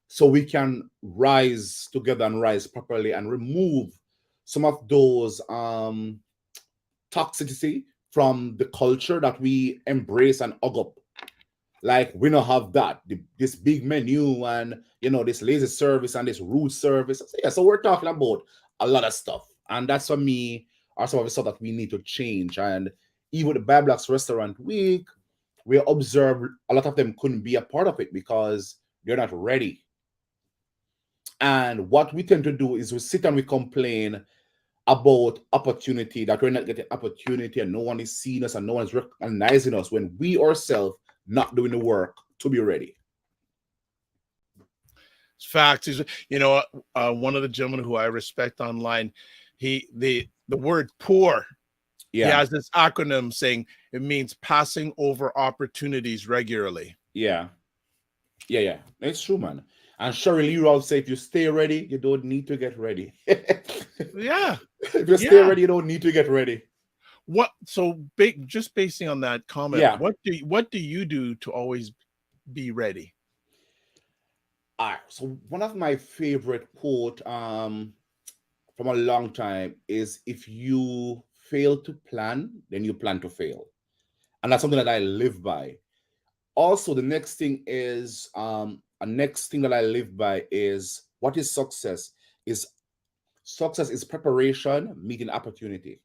so we can rise together and rise properly and remove some of those toxicity from the culture that we embrace and hug up. Like, we don't have that, this big menu, and this lazy service and this rude service. So we're talking about a lot of stuff, and that's, for me, are some of the stuff that we need to change. And even with the Bablax Restaurant Week, we observed a lot of them couldn't be a part of it because they're not ready. And what we tend to do is we sit and we complain about opportunity, that we're not getting opportunity and no one is seeing us and no one is recognizing us, when we ourselves not doing the work to be ready. Facts. One of the gentlemen who I respect online, the word poor, he has this acronym saying it means passing over opportunities regularly. Yeah. It's true, man. And Cheryl Leroy will say, if you stay ready, you don't need to get ready. Yeah. If you stay ready, you don't need to get ready. Just basing on that comment, what do you do to always be ready? All right. So one of my favorite quote from a long time is, if you fail to plan, then you plan to fail. And that's something that I live by. Also, the next thing is a next thing that I live by is, what is success? Success is preparation meeting opportunity.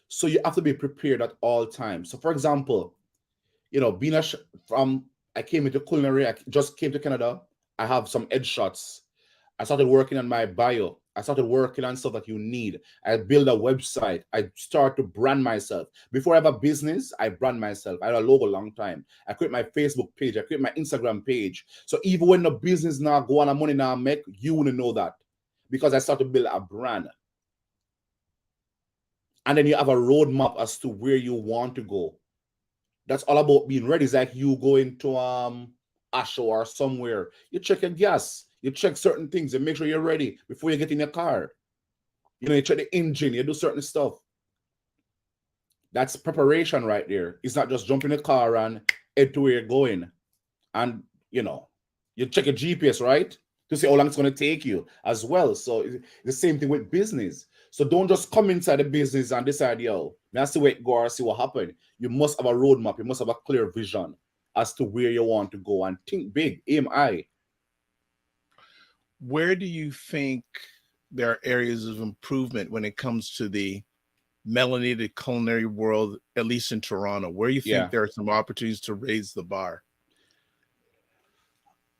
So you have to be prepared at all times. So for example, being I came into culinary, I just came to Canada. I have some headshots. I started working on my bio. I started working on stuff that you need. I build a website. I start to brand myself. Before I have a business, I brand myself. I had a logo a long time. I create my Facebook page. I create my Instagram page. So even when the business now go on and money now make, you want to know that, because I start to build a brand. And then you have a roadmap as to where you want to go. That's all about being ready. It's like you go into Asho or somewhere. You check your gas. You check certain things and make sure you're ready before you get in your car. You check the engine. You do certain stuff. That's preparation right there. It's not just jump in the car and head to where you're going. And, you check your GPS, right? To see how long it's going to take you as well. So it's the same thing with business. So don't just come inside the business and decide, let's see where it go or see what happened. You must have a roadmap. You must have a clear vision as to where you want to go, and think big, aim high. Where do you think there are areas of improvement when it comes to the melanated culinary world, at least in Toronto? Where you think there are some opportunities to raise the bar?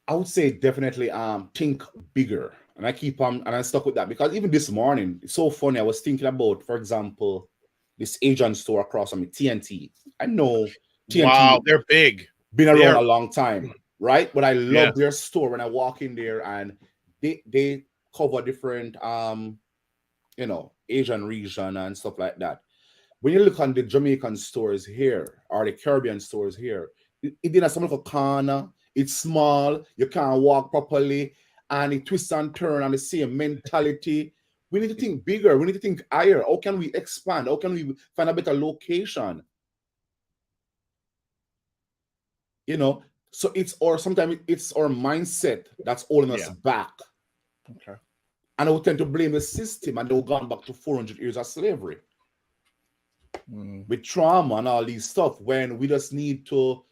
I would say definitely think bigger. And I keep on, and I stuck with that, because even this morning, it's so funny. I was thinking about, for example, this Asian store across from me, TNT. I know TNT Wow, they're big. been around They're a long time, right? But I yeah, love their store when I walk in there, and they cover different Asian region and stuff like that. When you look on the Jamaican stores here or the Caribbean stores here, it did have some little corner. It's small. You can't walk properly, and it twists and turn on the same mentality. We need to think bigger. We need to think higher. How can we expand? How can we find a better location? So sometimes it's our mindset that's holding us back. okay. And I would tend to blame the system, and they've gone back to 400 years of slavery with trauma and all these stuff, when we just need to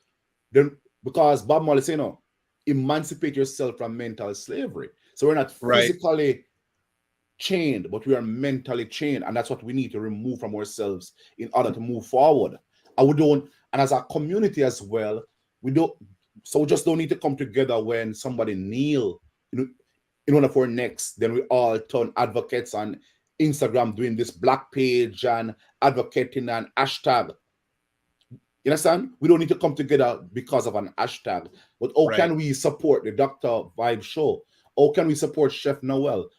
then, because Bob Marley said, emancipate yourself from mental slavery. So we're not physically chained, but we are mentally chained, and that's what we need to remove from ourselves in order to move forward. And as a community as well, we just don't need to come together when somebody kneel in one of our necks, then we all turn advocates on Instagram doing this black page and advocating an hashtag. You understand? We don't need to come together because of an hashtag. But how can we support the Dr. Vibe show? How can we support Chef Noel?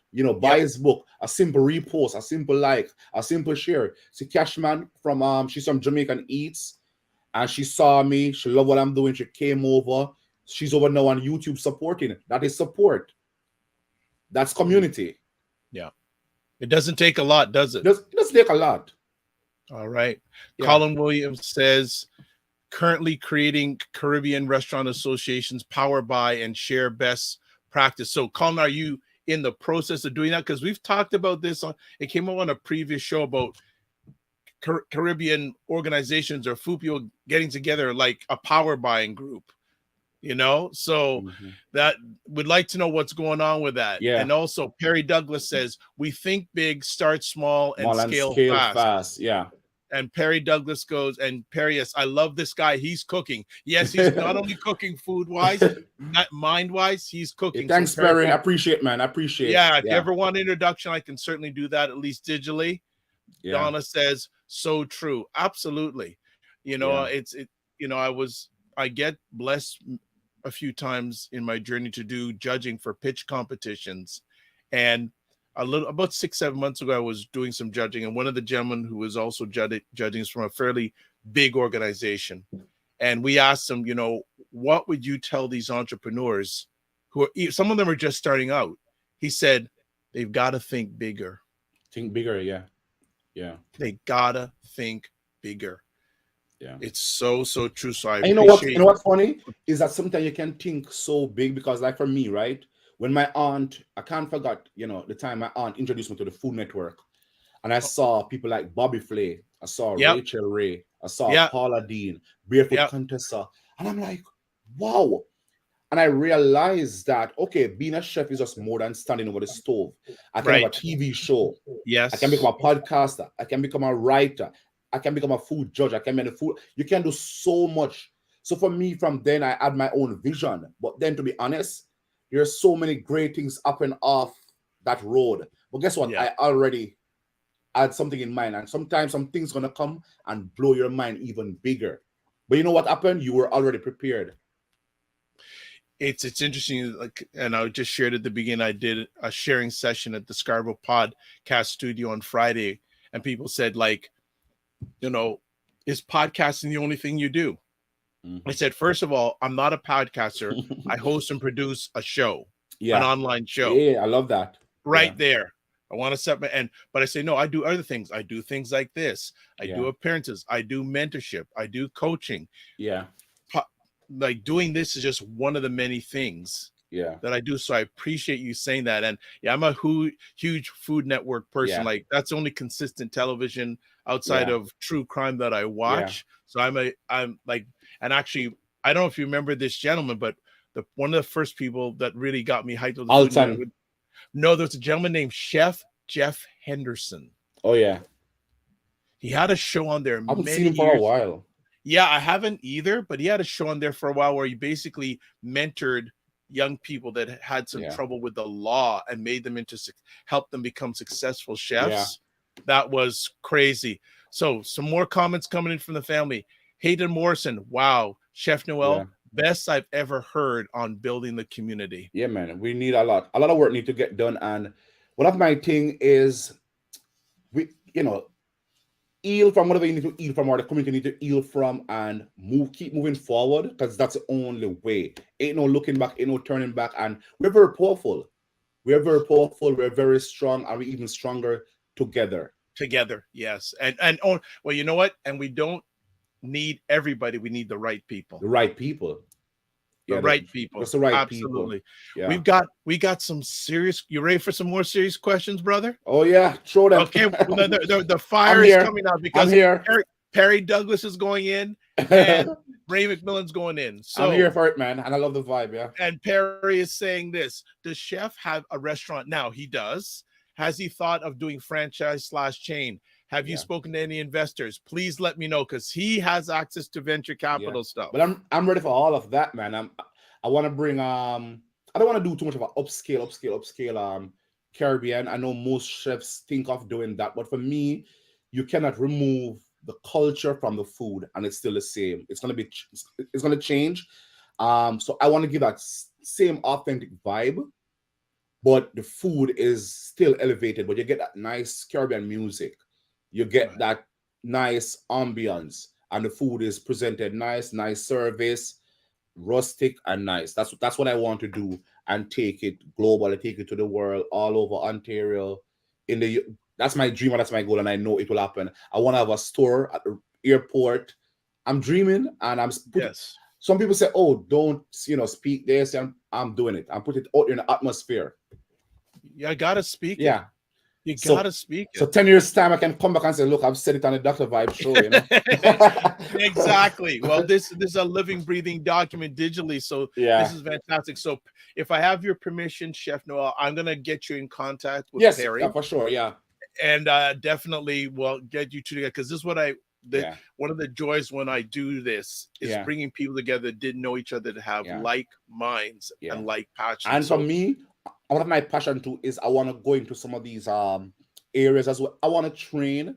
Buy his book, a simple repost, a simple like, a simple share. See, Cashman she's from Jamaican Eats, and she saw me. She loved what I'm doing. She came over. She's over now on YouTube supporting. That is support. That's community. Yeah. It doesn't take a lot, does it? It doesn't take a lot. All right. Yeah. Colin Williams says, currently creating Caribbean Restaurant Associations, power by and share best practice. So Colin, are you in the process of doing that? Because we've talked about this it came up on a previous show about Caribbean organizations or food people getting together like a power buying group. So that would like to know what's going on with that. And also Perry Douglas says, we think big, start small, and scale fast. Yeah. And Perry Douglas goes, and Perry, yes, I love this guy. He's cooking. Yes, he's not only cooking food-wise, not mind-wise, he's cooking. Thanks, Perry. I appreciate, man. I appreciate. Yeah, if you ever want an introduction, I can certainly do that, at least digitally. Yeah. Donna says, so true. Absolutely. I get blessed a few times in my journey to do judging for pitch competitions, and about 6-7 months ago I was doing some judging, and one of the gentlemen who was also judging is from a fairly big organization, and we asked him, what would you tell these entrepreneurs who are, some of them are just starting out? He said they've got to think bigger. They gotta think bigger. Yeah, it's so true. So you know what's funny is that sometimes you can think so big, because like for me, right, when my aunt, I can't forget, the time my aunt introduced me to the Food Network, and I saw people like Bobby Flay, I saw Rachel Ray, I saw Paula Dean, Barefoot Contessa, and I'm like, wow. And I realized that, okay, being a chef is just more than standing over the stove. I can have a TV show. Yes. I can become a podcaster. I can become a writer. I can become a food judge. I can make a food. You can do so much. So for me, from then, I had my own vision. But then, to be honest, there are so many great things up and off that road. But guess what? I already had something in mind. And sometimes something's going to come and blow your mind even bigger. But you know what happened? You were already prepared. It's interesting, and I just shared at the beginning, I did a sharing session at the Scarborough Podcast Studio on Friday, and people said, is podcasting the only thing you do? I said, first of all, I'm not a podcaster. I host and produce a show, an online show. Yeah, I love that. There. I want to set but I say, no, I do other things. I do things like this. I do appearances. I do mentorship. I do coaching. Yeah. Like doing this is just one of the many things that I do. So I appreciate you saying that. And I'm a huge Food Network person. Like that's the only consistent television outside of true crime that I watch. So I'm like, and actually, I don't know if you remember this gentleman, but one of the first people that really got me hyped with the Food Network. No, there's a gentleman named Chef Jeff Henderson. Oh yeah. He had a show on there. I haven't seen him for a while. Yeah, I haven't either, but he had a show on there for a while where he basically mentored young people that had some trouble with the law and made them help them become successful chefs. That was crazy. So some more comments coming in from the family. Hayden Morrison, wow, Chef Noel, Yeah. best I've ever heard on building the community. Yeah, man. We need a lot. A lot of work need to get done. And one of my thing is we, heal from whatever you need to heal from, or the community need to heal from, and keep moving forward, because that's the only way. Ain't no looking back, ain't no turning back. And we're very powerful. We're very powerful. We're very strong, and we're even stronger together. Together, yes. And oh, well, you know what? And we don't need everybody. We need the right people. The right people. The right people. That's the right Absolutely. people. Yeah. We got some serious. You ready for some more serious questions, brother? Oh yeah, throw them. Okay, the fire is coming out because Perry Douglas is going in and Ray McMillan's going in. So I'm here for it, man, and I love the vibe. Yeah. And Perry is saying this: does Chef have a restaurant now? He does. Has he thought of doing franchise/chain? Have you spoken to any investors? Please let me know, because he has access to venture capital stuff. But I'm ready for all of that, man. I want to bring I don't want to do too much of an upscale Caribbean. I know most chefs think of doing that, but for me, you cannot remove the culture from the food and it's still the same. It's gonna change. So I want to give that same authentic vibe, but the food is still elevated, but you get that nice Caribbean music. You get that nice ambience, and the food is presented nice service, rustic and nice. That's what I want to do, and take it global, and take it to the world, all over Ontario. That's my dream, and that's my goal, and I know it will happen. I want to have a store at the airport. I'm dreaming, and some people say, "Oh, don't speak this." I'm doing it. I'm putting it out in the atmosphere. Yeah, I gotta speak. Yeah. You gotta speak it. So 10 years time, I can come back and say, "Look, I've said it on the Dr. Vibe show." Exactly. Well, this is a living, breathing document digitally. So this is fantastic. So if I have your permission, Chef Noel, I'm gonna get you in contact with Perry. Yeah, for sure. Yeah. And definitely will get you together, because this is what one of the joys when I do this is bringing people together that didn't know each other, to have like minds and like passions. And for me, one of my passion too is I want to go into some of these areas as well. I want to train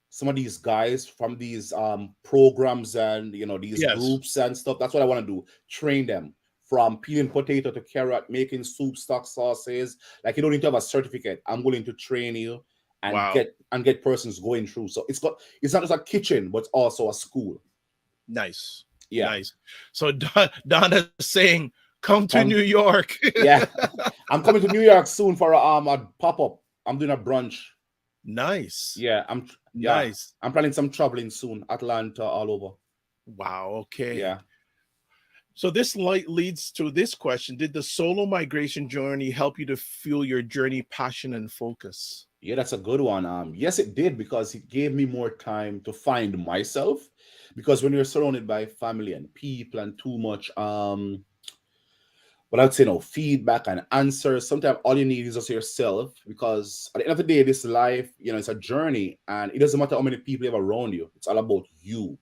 some of these guys from these programs and these groups and stuff. That's what I want to do. Train them from peeling potato to carrot, making soup, stock, sauces. Like, you don't need to have a certificate. I'm willing to train you and get persons going through. So it's not just a kitchen, but it's also a school. Nice. Yeah. Nice. So Donna's saying, come to New York. Yeah. I'm coming to New York soon for a pop-up. I'm doing a brunch. Nice. Yeah. Nice. I'm planning some traveling soon. Atlanta, all over. Wow. Okay. Yeah. So this leads to this question. Did the solo migration journey help you to fuel your journey, passion, and focus? Yeah, that's a good one. Yes, it did, because it gave me more time to find myself. Because when you're surrounded by family and people and too much but I'd say feedback and answers, sometimes all you need is just yourself, because at the end of the day, this life, it's a journey, and it doesn't matter how many people you have around you. It's all about you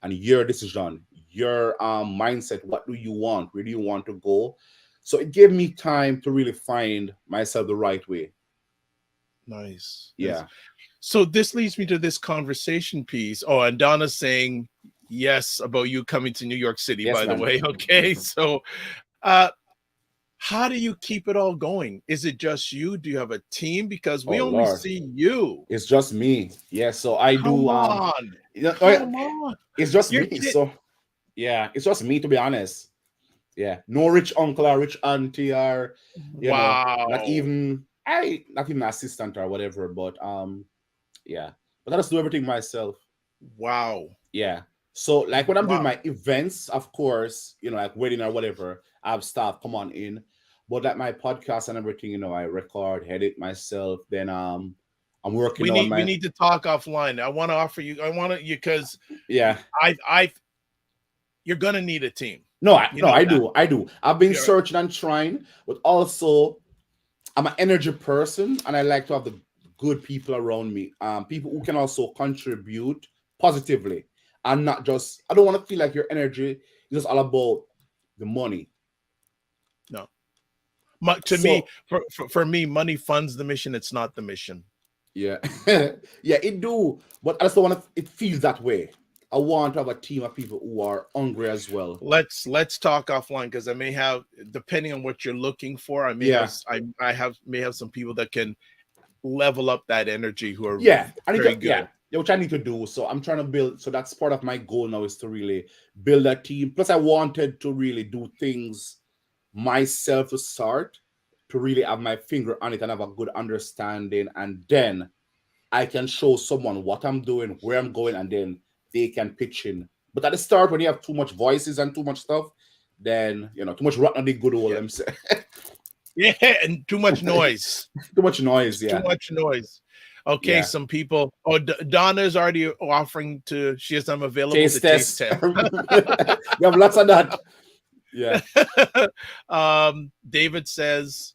and your decision, your mindset. What do you want? Where do you want to go? So it gave me time to really find myself the right way. Nice. Yeah. Nice. So this leads me to this conversation piece. Oh, and Donna's saying yes about you coming to New York City, by the way. Okay. So how do you keep it all going? Is it just you? Do you have a team? Because we only see you. It's just me. Yeah. So I Come do. on. It's just me. So yeah, it's just me, to be honest. Yeah. No rich uncle or rich auntie or not even an assistant or whatever. But yeah. But I just do everything myself. Wow. Yeah. So like when I'm doing my events, of course, like wedding or whatever, I have staff come on in. But like my podcast and everything, I record, edit myself. Then I'm working on we need to talk offline. I want to offer you. I want to because you're gonna need a team. I do. I've been searching and trying, but also I'm an energy person, and I like to have the good people around me. People who can also contribute positively, and not just. I don't want to feel like your energy is just all about the money. No. For me, money funds the mission. It's not the mission. Yeah. Yeah, it do. But I just don't want it feels that way. I want to have a team of people who are hungry as well. Let's talk offline because I may have, depending on what you're looking for, I may have Yeah. may have some people that can level up that energy who are Yeah. I need very to, good. yeah. Yeah, which I need to do. So I'm trying to build. So that's part of my goal now is to really build a team. Plus, I wanted to really do things myself to start, to really have my finger on it and have a good understanding. And then I can show someone what I'm doing, where I'm going, and then they can pitch in. But at the start, when you have too much voices and too much stuff, then too much rotten the good old. Yeah. I'm saying Yeah, and too much noise. too much noise. Too Yeah, much noise. Okay, yeah. some people. Oh, Donna is already offering to. She says I'm available to Taste taste test. test. We have lots of that. Yeah, David says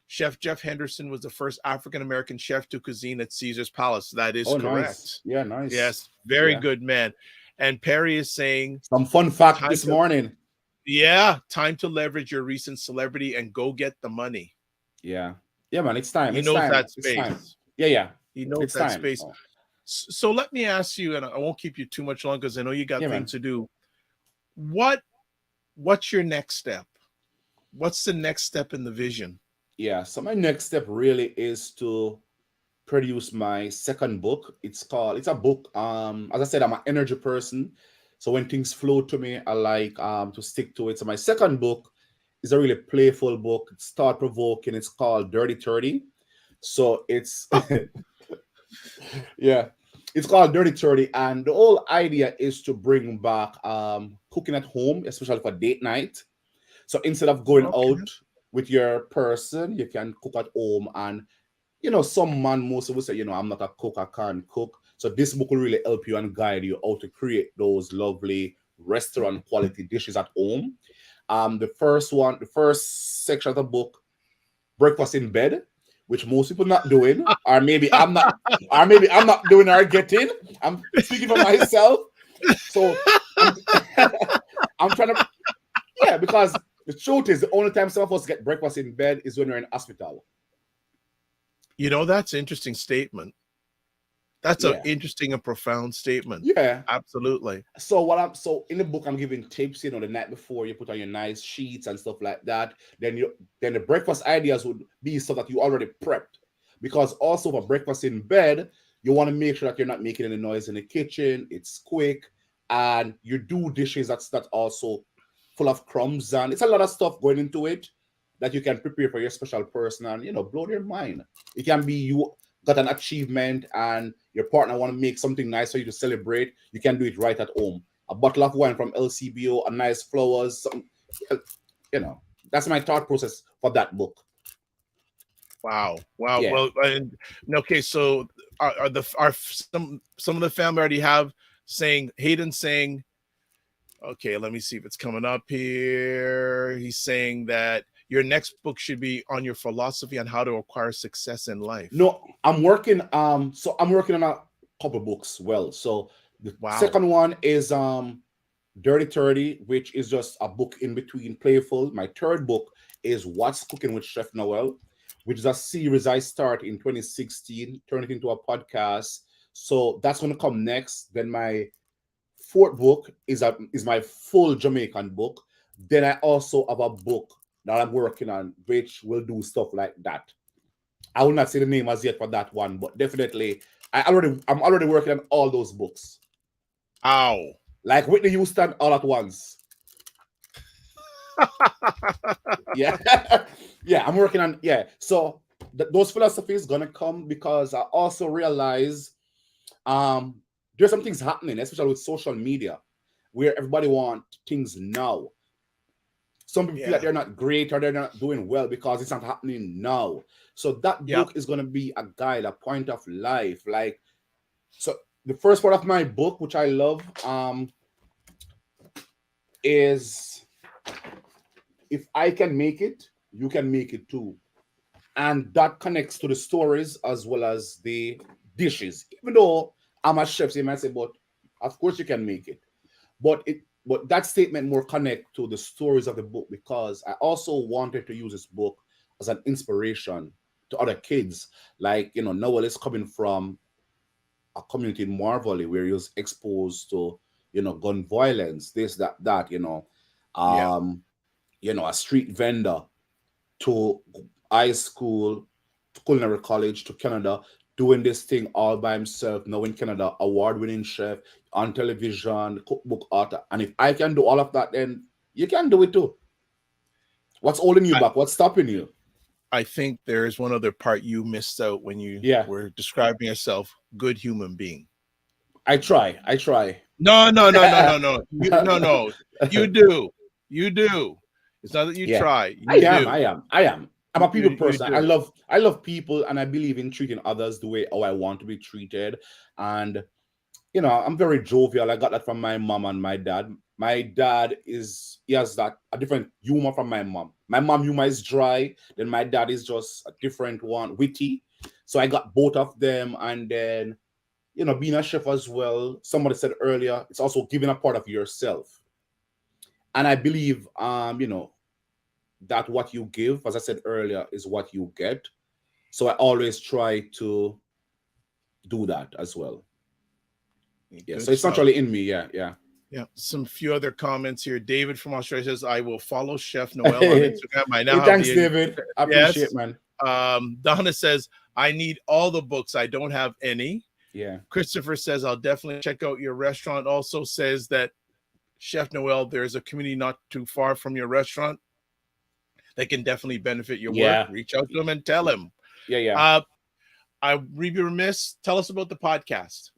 Chef Jeff Henderson was the first African American chef to cuisine at Caesar's Palace. That is oh, nice. correct. Yeah, nice. Yes, very Yeah. good man. And Perry is saying, Some fun fact time this to, morning. yeah, time to leverage your recent celebrity and go get the money. Yeah, yeah, man. It's time. He It's knows time. that It's time. space. Yeah, yeah. He knows It's that time. space. Oh. So let me ask you, and I won't keep you too much longer because I know you got Yeah, man. things to do. What's your next step? What's the next step in the vision? Yeah, so my next step really is to produce my second book. It's a book. As I said, I'm an energy person. So when things flow to me, I like to stick to it. So my second book is a really playful book. It's thought provoking. It's called Dirty 30. So it's yeah, it's called Dirty 30. And the whole idea is to bring back cooking at home, especially for date night. So instead of going Okay. out with your person, you can cook at home. And some man mostly will say, I'm not a cook, I can't cook. So this book will really help you and guide you how to create those lovely restaurant quality dishes at home. The first section of the book, breakfast in bed, which most people not doing, or maybe I'm not, doing or getting. I'm speaking for myself. So I'm, I'm trying to, yeah, because the truth is the only time some of us get breakfast in bed is when we're in hospital. That's an interesting statement. That's an Yeah. interesting and profound statement. Yeah. Absolutely. So in the book I'm giving tips, the night before you put on your nice sheets and stuff like that. Then the breakfast ideas would be stuff that you already prepped. Because also for breakfast in bed, you want to make sure that you're not making any noise in the kitchen. It's quick, and you do dishes that's also full of crumbs, and it's a lot of stuff going into it that you can prepare for your special person and blow their mind. It can be you got an achievement and your partner want to make something nice for you to celebrate. You can do it right at home. A bottle of wine from LCBO, a nice flowers, something, that's my thought process for that book. Wow. Yeah. Well, okay. So are some of the family already have Hayden saying, okay, let me see if it's coming up here. He's saying that your next book should be on your philosophy on how to acquire success in life. No, I'm working. So I'm working on a couple books. Well, so the second one is Dirty 30, which is just a book in between playful. My third book is What's Cooking with Chef Noel, which is a series I started in 2016, turned it into a podcast. So that's going to come next. Then my fourth book is my full Jamaican book. Then I also have a book that I'm working on, which will do stuff like that. I will not say the name as yet for that one, but definitely I'm already working on all those books. Ow. Like Whitney Houston all at once. Yeah. Yeah, I'm working on, yeah. So those philosophies gonna come because I also realize there's some things happening, especially with social media, where everybody wants things now. Some people feel like they're not great or they're not doing well because it's not happening now. So that book is going to be a guide, a point of life. Like, so the first part of my book, which I love, is if I can make it, you can make it too. And that connects to the stories as well as the dishes. Even though I'm a chef, so you might say, but of course you can make it. But that statement more connect to the stories of the book because I also wanted to use this book as an inspiration to other kids. Like, Noel is coming from a community in Marvally where he was exposed to, gun violence, this, that, Yeah. A street vendor to high school, to culinary college, to Canada, doing this thing all by himself, now in Canada, award-winning chef, on television, cookbook author. And if I can do all of that, then you can do it too. What's holding you back? What's stopping you? I think there is one other part you missed out when you were describing yourself. Good human being. I try. No. You do. It's not that you try. I am. I'm a people person. I love people, and I believe in treating others the way I want to be treated. And I'm very jovial. I got that from my mom and my dad. My dad he has a different humor from my mom. My mom humor is dry, then my dad is just a different one, witty. So I got both of them. And then, being a chef as well, somebody said earlier, it's also giving a part of yourself. And I believe, that what you give, as I said earlier, is what you get. So I always try to do that as well. Yeah, so it's naturally in me. Yeah. Some few other comments here. David from Australia says, I will follow Chef Noel on Instagram. I now thanks, David. I appreciate it, man. Donna says, I need all the books. I don't have any. Yeah. Christopher says, I'll definitely check out your restaurant. Also says that, Chef Noel, there's a community not too far from your restaurant that can definitely benefit your work. Reach out to him and tell him. Yeah. I'd be remiss. Tell us about the podcast.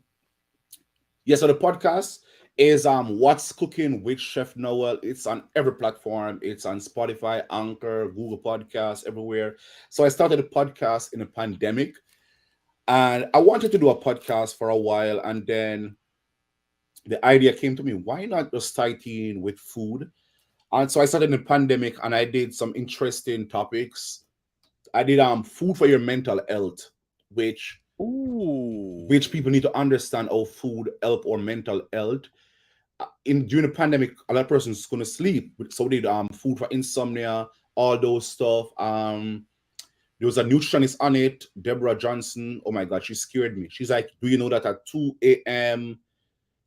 Yeah, so the podcast is What's Cooking with Chef Noel. It's on every platform. It's on Spotify, Anchor, Google Podcasts, everywhere. So I started a podcast in a pandemic, and I wanted to do a podcast for a while, and then the idea came to me, why not just start in with food? And so I started in the pandemic, and I did some interesting topics. I did food for your mental health, which people need to understand how food help our mental health. During the pandemic, a lot of persons going to sleep, so they did food for insomnia, all those stuff. There was a nutritionist on it, Deborah Johnson. Oh my God, she scared me. She's like, do you know that at 2 a.m.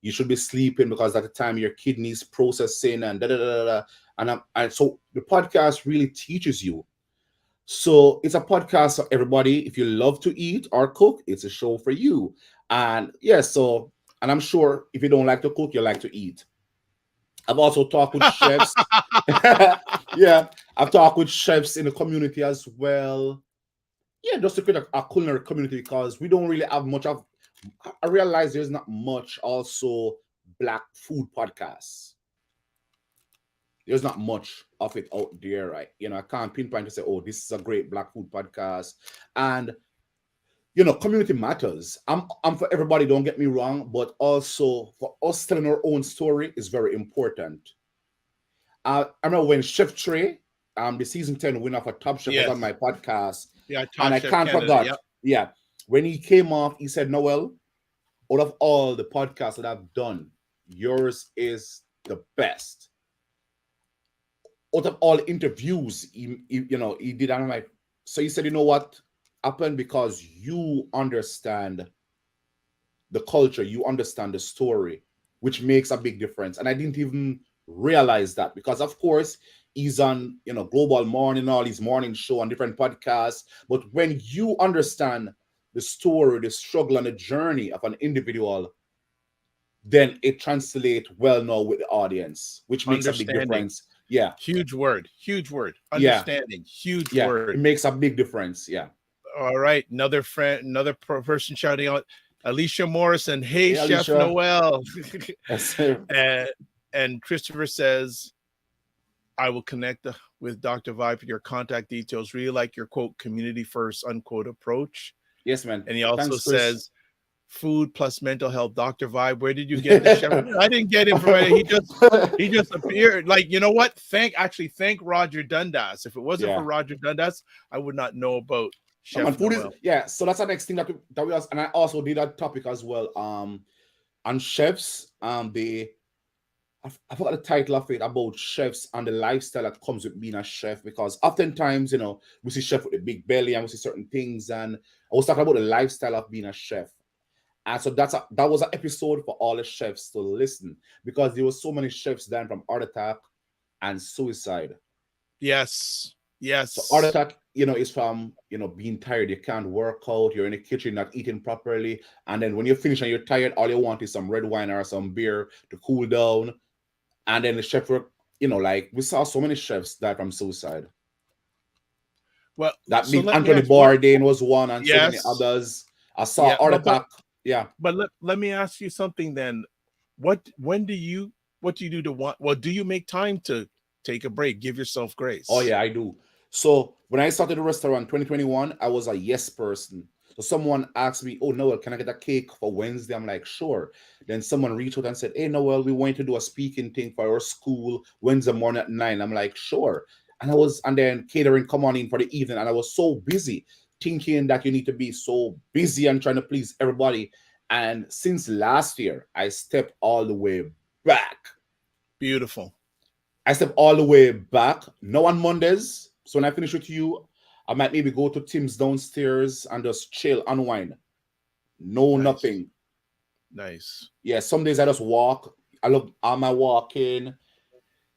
you should be sleeping because at the time your kidneys processing and da. And so the podcast really teaches you. So it's a podcast for everybody. If you love to eat or cook, it's a show for you. And and I'm sure if you don't like to cook, you like to eat. I've also talked with chefs. Yeah, I've talked with chefs in the community as well. Yeah, just to create a culinary community, because we don't really have much of. I realize there's not much also Black food podcasts. There's not much of it out there, right? I can't pinpoint to say, oh, this is a great Black food podcast. And community matters. I'm for everybody, don't get me wrong, but also for us telling our own story is very important. I remember when Chef Trey, the season 10 winner for Top Chef, was on my podcast. Yeah, and I can't forget. Yep. Yeah. When he came off, he said, Noel, out of all the podcasts that I've done, yours is the best. Out of all interviews, he did. And I'm like, so he said, you know what happened? Because you understand the culture, you understand the story, which makes a big difference. And I didn't even realize that, because of course he's on Global Morning, all these morning show on different podcasts. But when you understand the story, the struggle, and the journey of an individual, then it translates well now with the audience, which makes a big difference. Yeah. Huge word. Understanding. Huge word. It makes a big difference. Yeah. All right. Another person shouting out, Alicia Morrison. Hey, Chef Alicia. Noel. Yes, and Christopher says, I will connect with Dr. Vibe for your contact details. Really like your quote, community first, unquote approach. Yes, man. And he also says, food plus mental health. Dr. Vibe, where did you get the chef? I didn't get him from he just appeared. Like, you know what? Thank Roger Dundas. If it wasn't for Roger Dundas, I would not know about Chef Noel. So that's the next thing that we also, and I also did that topic as well. On chefs, I I forgot the title of it, about chefs and the lifestyle that comes with being a chef. Because oftentimes, we see chef with a big belly and we see certain things. And I was talking about the lifestyle of being a chef. And so that was an episode for all the chefs to listen, because there were so many chefs dying from heart attack and suicide. Yes. So heart attack, is from, being tired. You can't work out. You're in the kitchen, not eating properly. And then when you finish and you're tired, all you want is some red wine or some beer to cool down. And then the chef, like we saw so many chefs die from suicide. Well, that big Anthony Bourdain was one, and so many others. I saw heart attack. But let me ask you something then. What do you do to want? Well, do you make time to take a break, give yourself grace? Oh yeah, I do. So when I started the restaurant 2021, I was a yes person. So someone asked me, "Oh, Noel, can I get a cake for Wednesday?" I'm like, "Sure." Then someone reached out and said, "Hey, Noel, we want to do a speaking thing for our school Wednesday morning at 9. I'm like, "Sure." And then catering come on in for the evening, and I was so busy thinking that you need to be so busy and trying to please everybody. And since last year, I stepped all the way back. Beautiful. I stepped all the way back. Now on Mondays, so when I finish with you, I might maybe go to Tim's downstairs and just chill, unwind. Nothing. Nice. Yeah, some days I just walk. I love my walking,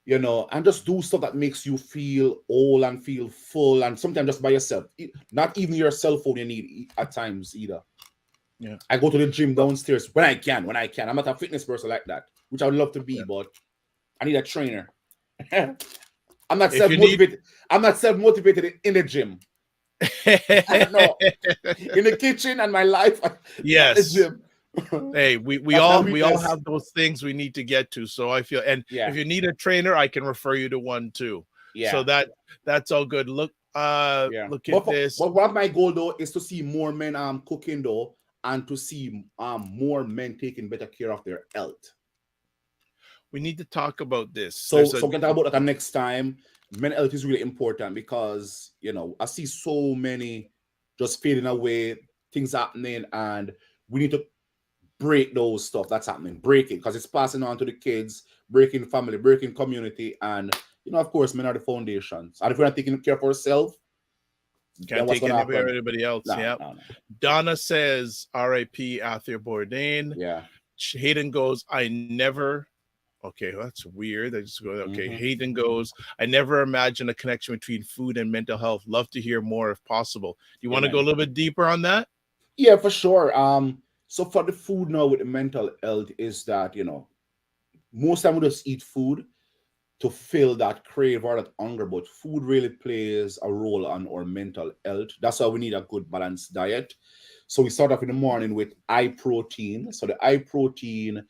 and just do stuff that makes you feel whole and feel full. And sometimes just by yourself. Not even your cell phone you need at times either. Yeah. I go to the gym downstairs when I can. I'm not a fitness person like that, which I would love to be, but I need a trainer. I'm not self-motivated. I'm not self-motivated in the gym. No, in the kitchen and my life. Yes. The gym. Hey, we all have those things we need to get to. So I feel, and if you need a trainer, I can refer you to one too. Yeah. So that's all good. Look at this. But what my goal though is to see more men cooking though, and to see more men taking better care of their health. We need to talk about this. So we can talk about that next time. Mental health is really important because, I see so many just fading away, things happening, and we need to break those stuff that's happening. Break it, because it's passing on to the kids, breaking family, breaking community, and, of course, men are the foundations. And if we're not taking care of ourselves, can't take care of everybody else. No. Donna says, R.I.P. Arthur Bourdain. Yeah. Hayden goes, I never. Okay, well, that's weird. I just go, okay. Hayden goes, I never imagined a connection between food and mental health. Love to hear more if possible. Do you want to go a little bit deeper on that? Yeah, for sure. So for the food now with the mental health is that, most time we just eat food to fill that crave or that hunger, but food really plays a role on our mental health. That's why we need a good balanced diet. So we start off in the morning with high protein. So the high protein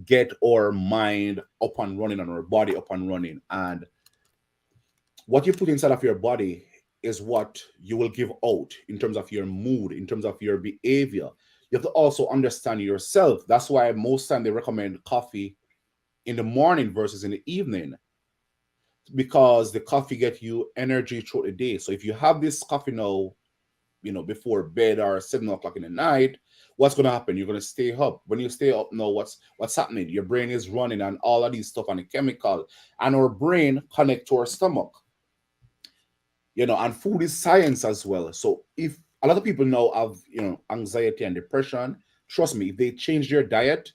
get our mind up and running and our body up and running. And what you put inside of your body is what you will give out in terms of your mood, in terms of your behavior. You have to also understand yourself. That's why most time they recommend coffee in the morning versus in the evening, because the coffee gets you energy throughout the day. So if you have this coffee now, before bed or 7 o'clock in the night, what's going to happen? You're going to stay up. When you stay up now, what's happening? Your brain is running and all of these stuff and the chemical, and our brain connect to our stomach. And food is science as well. So if a lot of people now have, anxiety and depression, trust me, if they change their diet,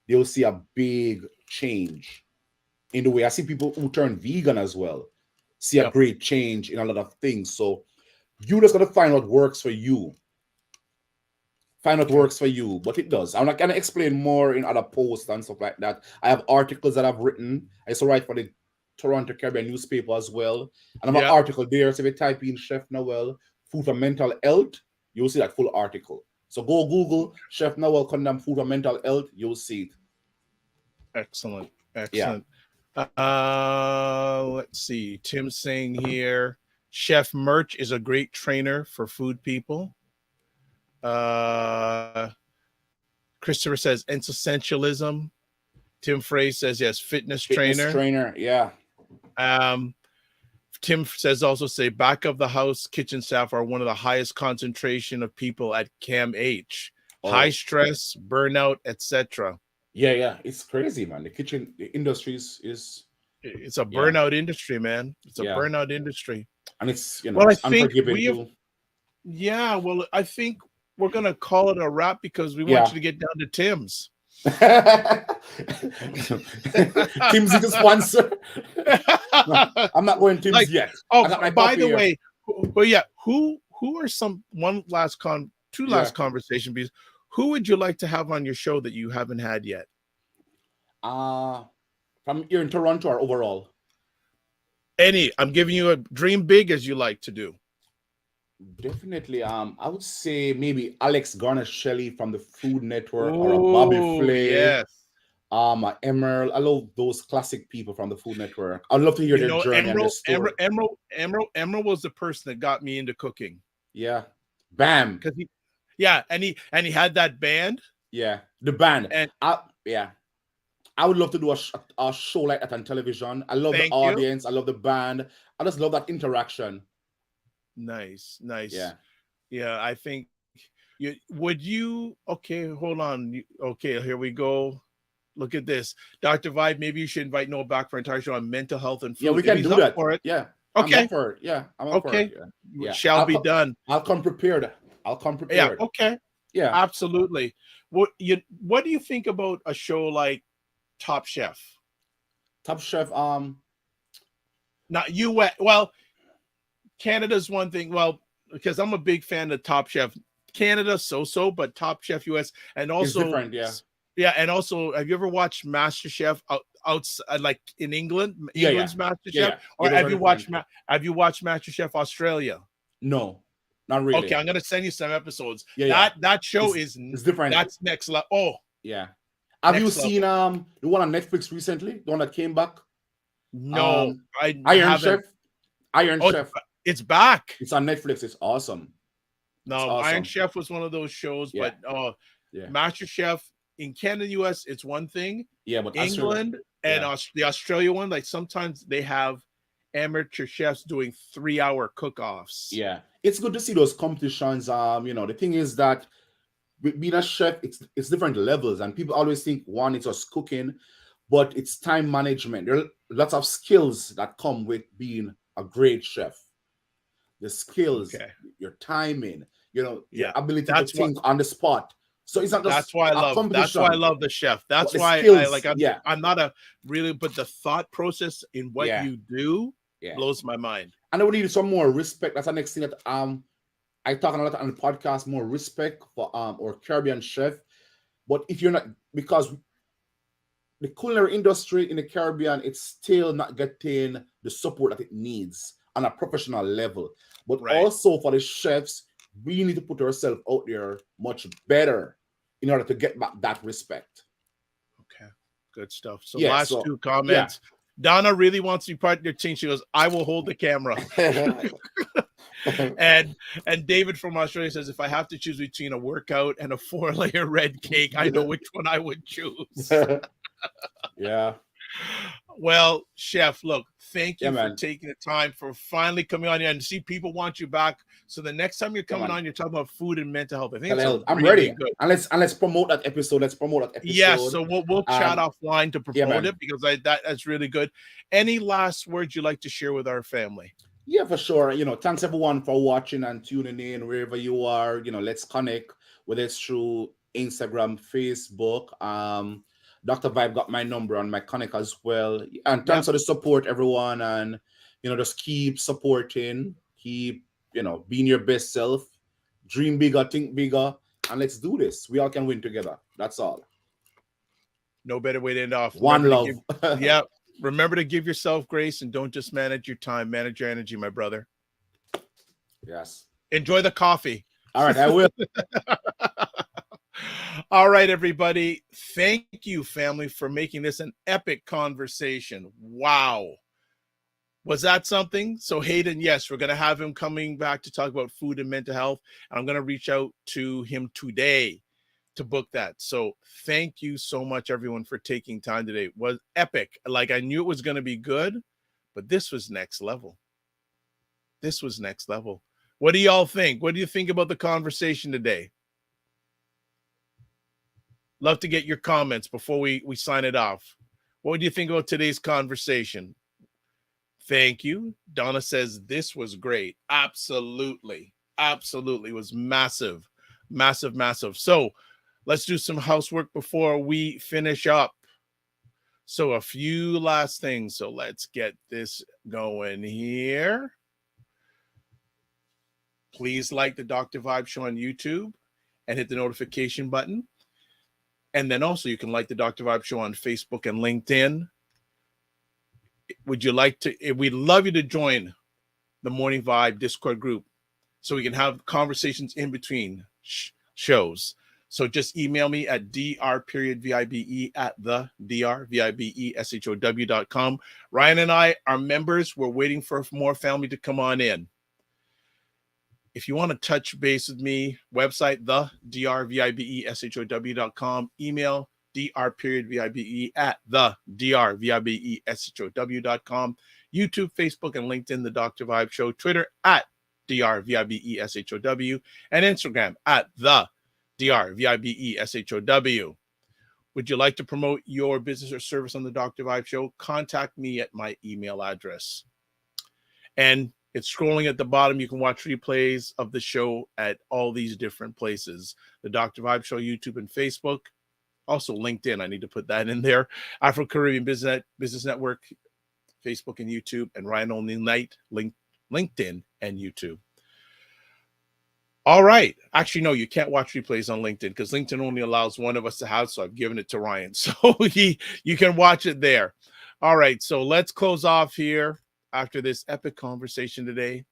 they'll see a big change in the way. I see people who turn vegan as well, see a great change in a lot of things. So you just got to find what works for you. Find what works for you, but it does. I'm not going to explain more in other posts and stuff like that. I have articles that I've written. I used to write for the Toronto Caribbean newspaper as well. And I have an article there. So if you type in Chef Noel, food for mental health, you'll see that full article. So go Google Chef Noel Cunningham, food for mental health. You'll see it. Excellent. Let's see. Tim's saying here, Chef Merch is a great trainer for food people. Christopher says essentialism. Tim Frey says yes, fitness trainer. Yeah. Tim says also say back of the house kitchen staff are one of the highest concentration of people at CAMH. High stress, burnout, etc. Yeah. It's crazy, man. The kitchen industry is It's a yeah, burnout industry, man. It's a yeah. burnout industry. And it's Well, I it's think unforgiving we have, too. yeah, well, I think we're going to call it a wrap because we want Yeah. you to get down to Tim's. Tim's is a sponsor. No, I'm not going Tim's Like, yet. oh, I got my by coffee the here. way, but yeah, who are some two Yeah. last conversation pieces? Who would you like to have on your show that you haven't had yet? From here in Toronto or overall? Any, I'm giving you a dream big as you like to do. Definitely. I would say maybe Alex Garner Shelley from the Food Network or a Bobby Oh, Flay. yes. Emerald. I love those classic people from the Food Network. I'd love to hear You their know, journey and their story. Emerald was the person that got me into cooking. Yeah. Bam. Because he had that band. Yeah. The band. And I would love to do a show like that on television. I love the audience. I love the band. I just love that interaction. Nice. Yeah. I think okay, hold on. Okay, here we go. Look at this. Dr. Vibe, maybe you should invite Noel back for an entire show on mental health and food. Yeah, we can do that. For it. Yeah. Okay. I'm up for it. Yeah. I'm up for it. Yeah. Shall be done. I'll come prepared. Yeah. Okay. Yeah. Absolutely. What do you think about a show like Top Chef? Top Chef. Not US. Well, Canada's one thing. Well, because I'm a big fan of Top Chef Canada, so, but Top Chef US, and also it's different. Yeah. Yeah, and also, have you ever watched MasterChef outside, like in England? England's MasterChef, or have you watched MasterChef Australia? No, not really. Okay, I'm gonna send you some episodes. Yeah. That show is different. That's next level. Oh, yeah. Have you seen the one on Netflix recently? The one that came back? No, Iron Chef. Iron Chef. It's back. It's on Netflix. It's awesome. No, it's awesome. Iron Chef was one of those shows, but MasterChef in Canada, US, it's one thing. Yeah, but England and the Australia one, like sometimes they have amateur chefs doing 3-hour cook-offs. Yeah, it's good to see those competitions. The thing is that being a chef, it's different levels, and people always think one is just cooking, but it's time management. There are lots of skills that come with being a great chef. The skills, your timing, your ability to think on the spot. So it's not just that's why I love the chef. That's why I'm not a really, but the thought process in what you do blows my mind. And I would need some more respect. That's the next thing that I talk a lot on the podcast, more respect for our Caribbean chef. But if you're not, because the culinary industry in the Caribbean, it's still not getting the support that it needs on a professional level. But also for the chefs, we need to put ourselves out there much better in order to get back that respect. Okay, good stuff. So last two comments. Yeah. Donna really wants to be part of your team. She goes, I will hold the camera. and David from Australia says, if I have to choose between a workout and a 4-layer red cake, I know which one I would choose. Yeah. Well, Chef, look, thank you for taking the time, for finally coming on here, and see people want you back. So the next time you're coming on, you're talking about food and mental health. I think I'm ready. Good. And let's promote that episode. Yeah, so we'll chat offline to promote it, because that's really good. Any last words you'd like to share with our family? Yeah, for sure. Thanks everyone for watching and tuning in wherever you are. Let's connect, whether it's through Instagram, Facebook. Dr. Vibe got my number on my connect as well. And thanks for the support, everyone. And, just keep supporting, keep, being your best self, dream bigger, think bigger, and let's do this. We all can win together. That's all. No better way to end off. One love. Remember to give yourself grace, and don't just manage your time, manage your energy, my brother. Yes. Enjoy the coffee. All right, I will. All right, everybody. Thank you, family, for making this an epic conversation. Wow. Was that something? So Hayden, yes, we're going to have him coming back to talk about food and mental health. And I'm going to reach out to him today to book that. So thank you so much, everyone, for taking time today. It was epic. Like, I knew it was going to be good, but this was next level. This was next level. What do y'all think? What do you think about the conversation today? Love to get your comments before we sign it off. What do you think about today's conversation? Thank you. Donna says this was great. Absolutely. Absolutely. It was massive, massive, massive. So let's do some housework before we finish up. So a few last things. So let's get this going here. Please like the Dr. Vibe Show on YouTube and hit the notification button. And then also you can like the Dr. Vibe Show on Facebook and LinkedIn. Would you like to, we'd love you to join the Morning Vibe Discord group so we can have conversations in between shows. So just email me at dr.vibe@the.vibe.show.com. Ryan and I are members. We're waiting for more family to come on in. If you want to touch base with me, website, the.drvibe.show.com, email dr.vibe@the.drvibe.show.com, YouTube, Facebook, and LinkedIn, The Dr. Vibe Show, Twitter at drvibe.show, and Instagram at the drvibe.show. Would you like to promote your business or service on the Dr. Vibe Show? Contact me at my email address. And it's scrolling at the bottom. You can watch replays of the show at all these different places. The Dr. Vibe Show, YouTube and Facebook. Also LinkedIn. I need to put that in there. Afro Caribbean Business Network, Facebook and YouTube. And Ryan Oneil Knight, LinkedIn and YouTube. All right. Actually, no, you can't watch replays on LinkedIn because LinkedIn only allows one of us to have. So I've given it to Ryan. So you can watch it there. All right. So let's close off here. After this epic conversation today.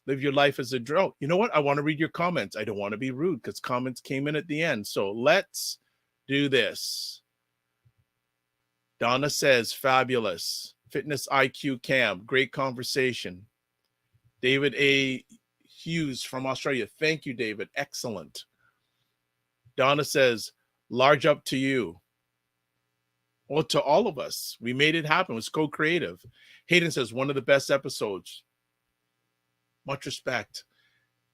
Live your life as a drought. You know what? I want to read your comments. I don't want to be rude because comments came in at the end. So let's do this. Donna says, fabulous. Fitness IQ Cam. Great conversation. David A. Hughes from Australia. Thank you, David. Excellent. Donna says, large up to you. Well, to all of us. We made it happen. It was co-creative. Hayden says, one of the best episodes. Much respect.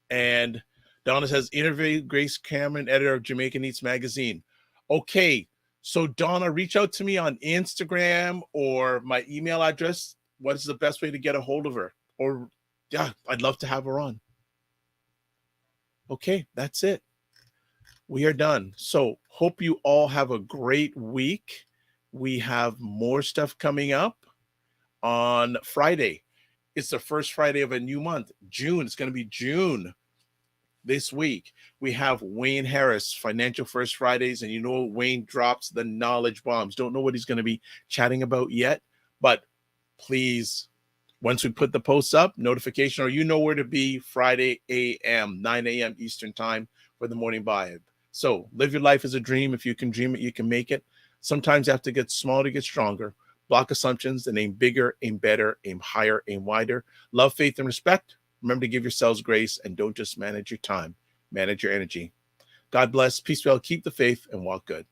And Donna says, interview Grace Cameron, editor of Jamaican Eats magazine. Okay, so Donna, reach out to me on Instagram or my email address. What is the best way to get a hold of her? Or, yeah, I'd love to have her on. Okay, that's it. We are done. So hope you all have a great week. We have more stuff coming up on Friday. It's the first Friday of a new month, June. It's going to be June this week. We have Wayne Harris, Financial First Fridays. And you know, Wayne drops the knowledge bombs. Don't know what he's going to be chatting about yet. But please, once we put the posts up, notification, or you know where to be Friday a.m., 9 a.m. Eastern time for the Morning Vibe. So live your life as a dream. If you can dream it, you can make it. Sometimes you have to get small to get stronger. Block assumptions and aim bigger, aim better, aim higher, aim wider. Love, faith, and respect. Remember to give yourselves grace and don't just manage your time. Manage your energy. God bless. Peace, well, keep the faith, and walk good.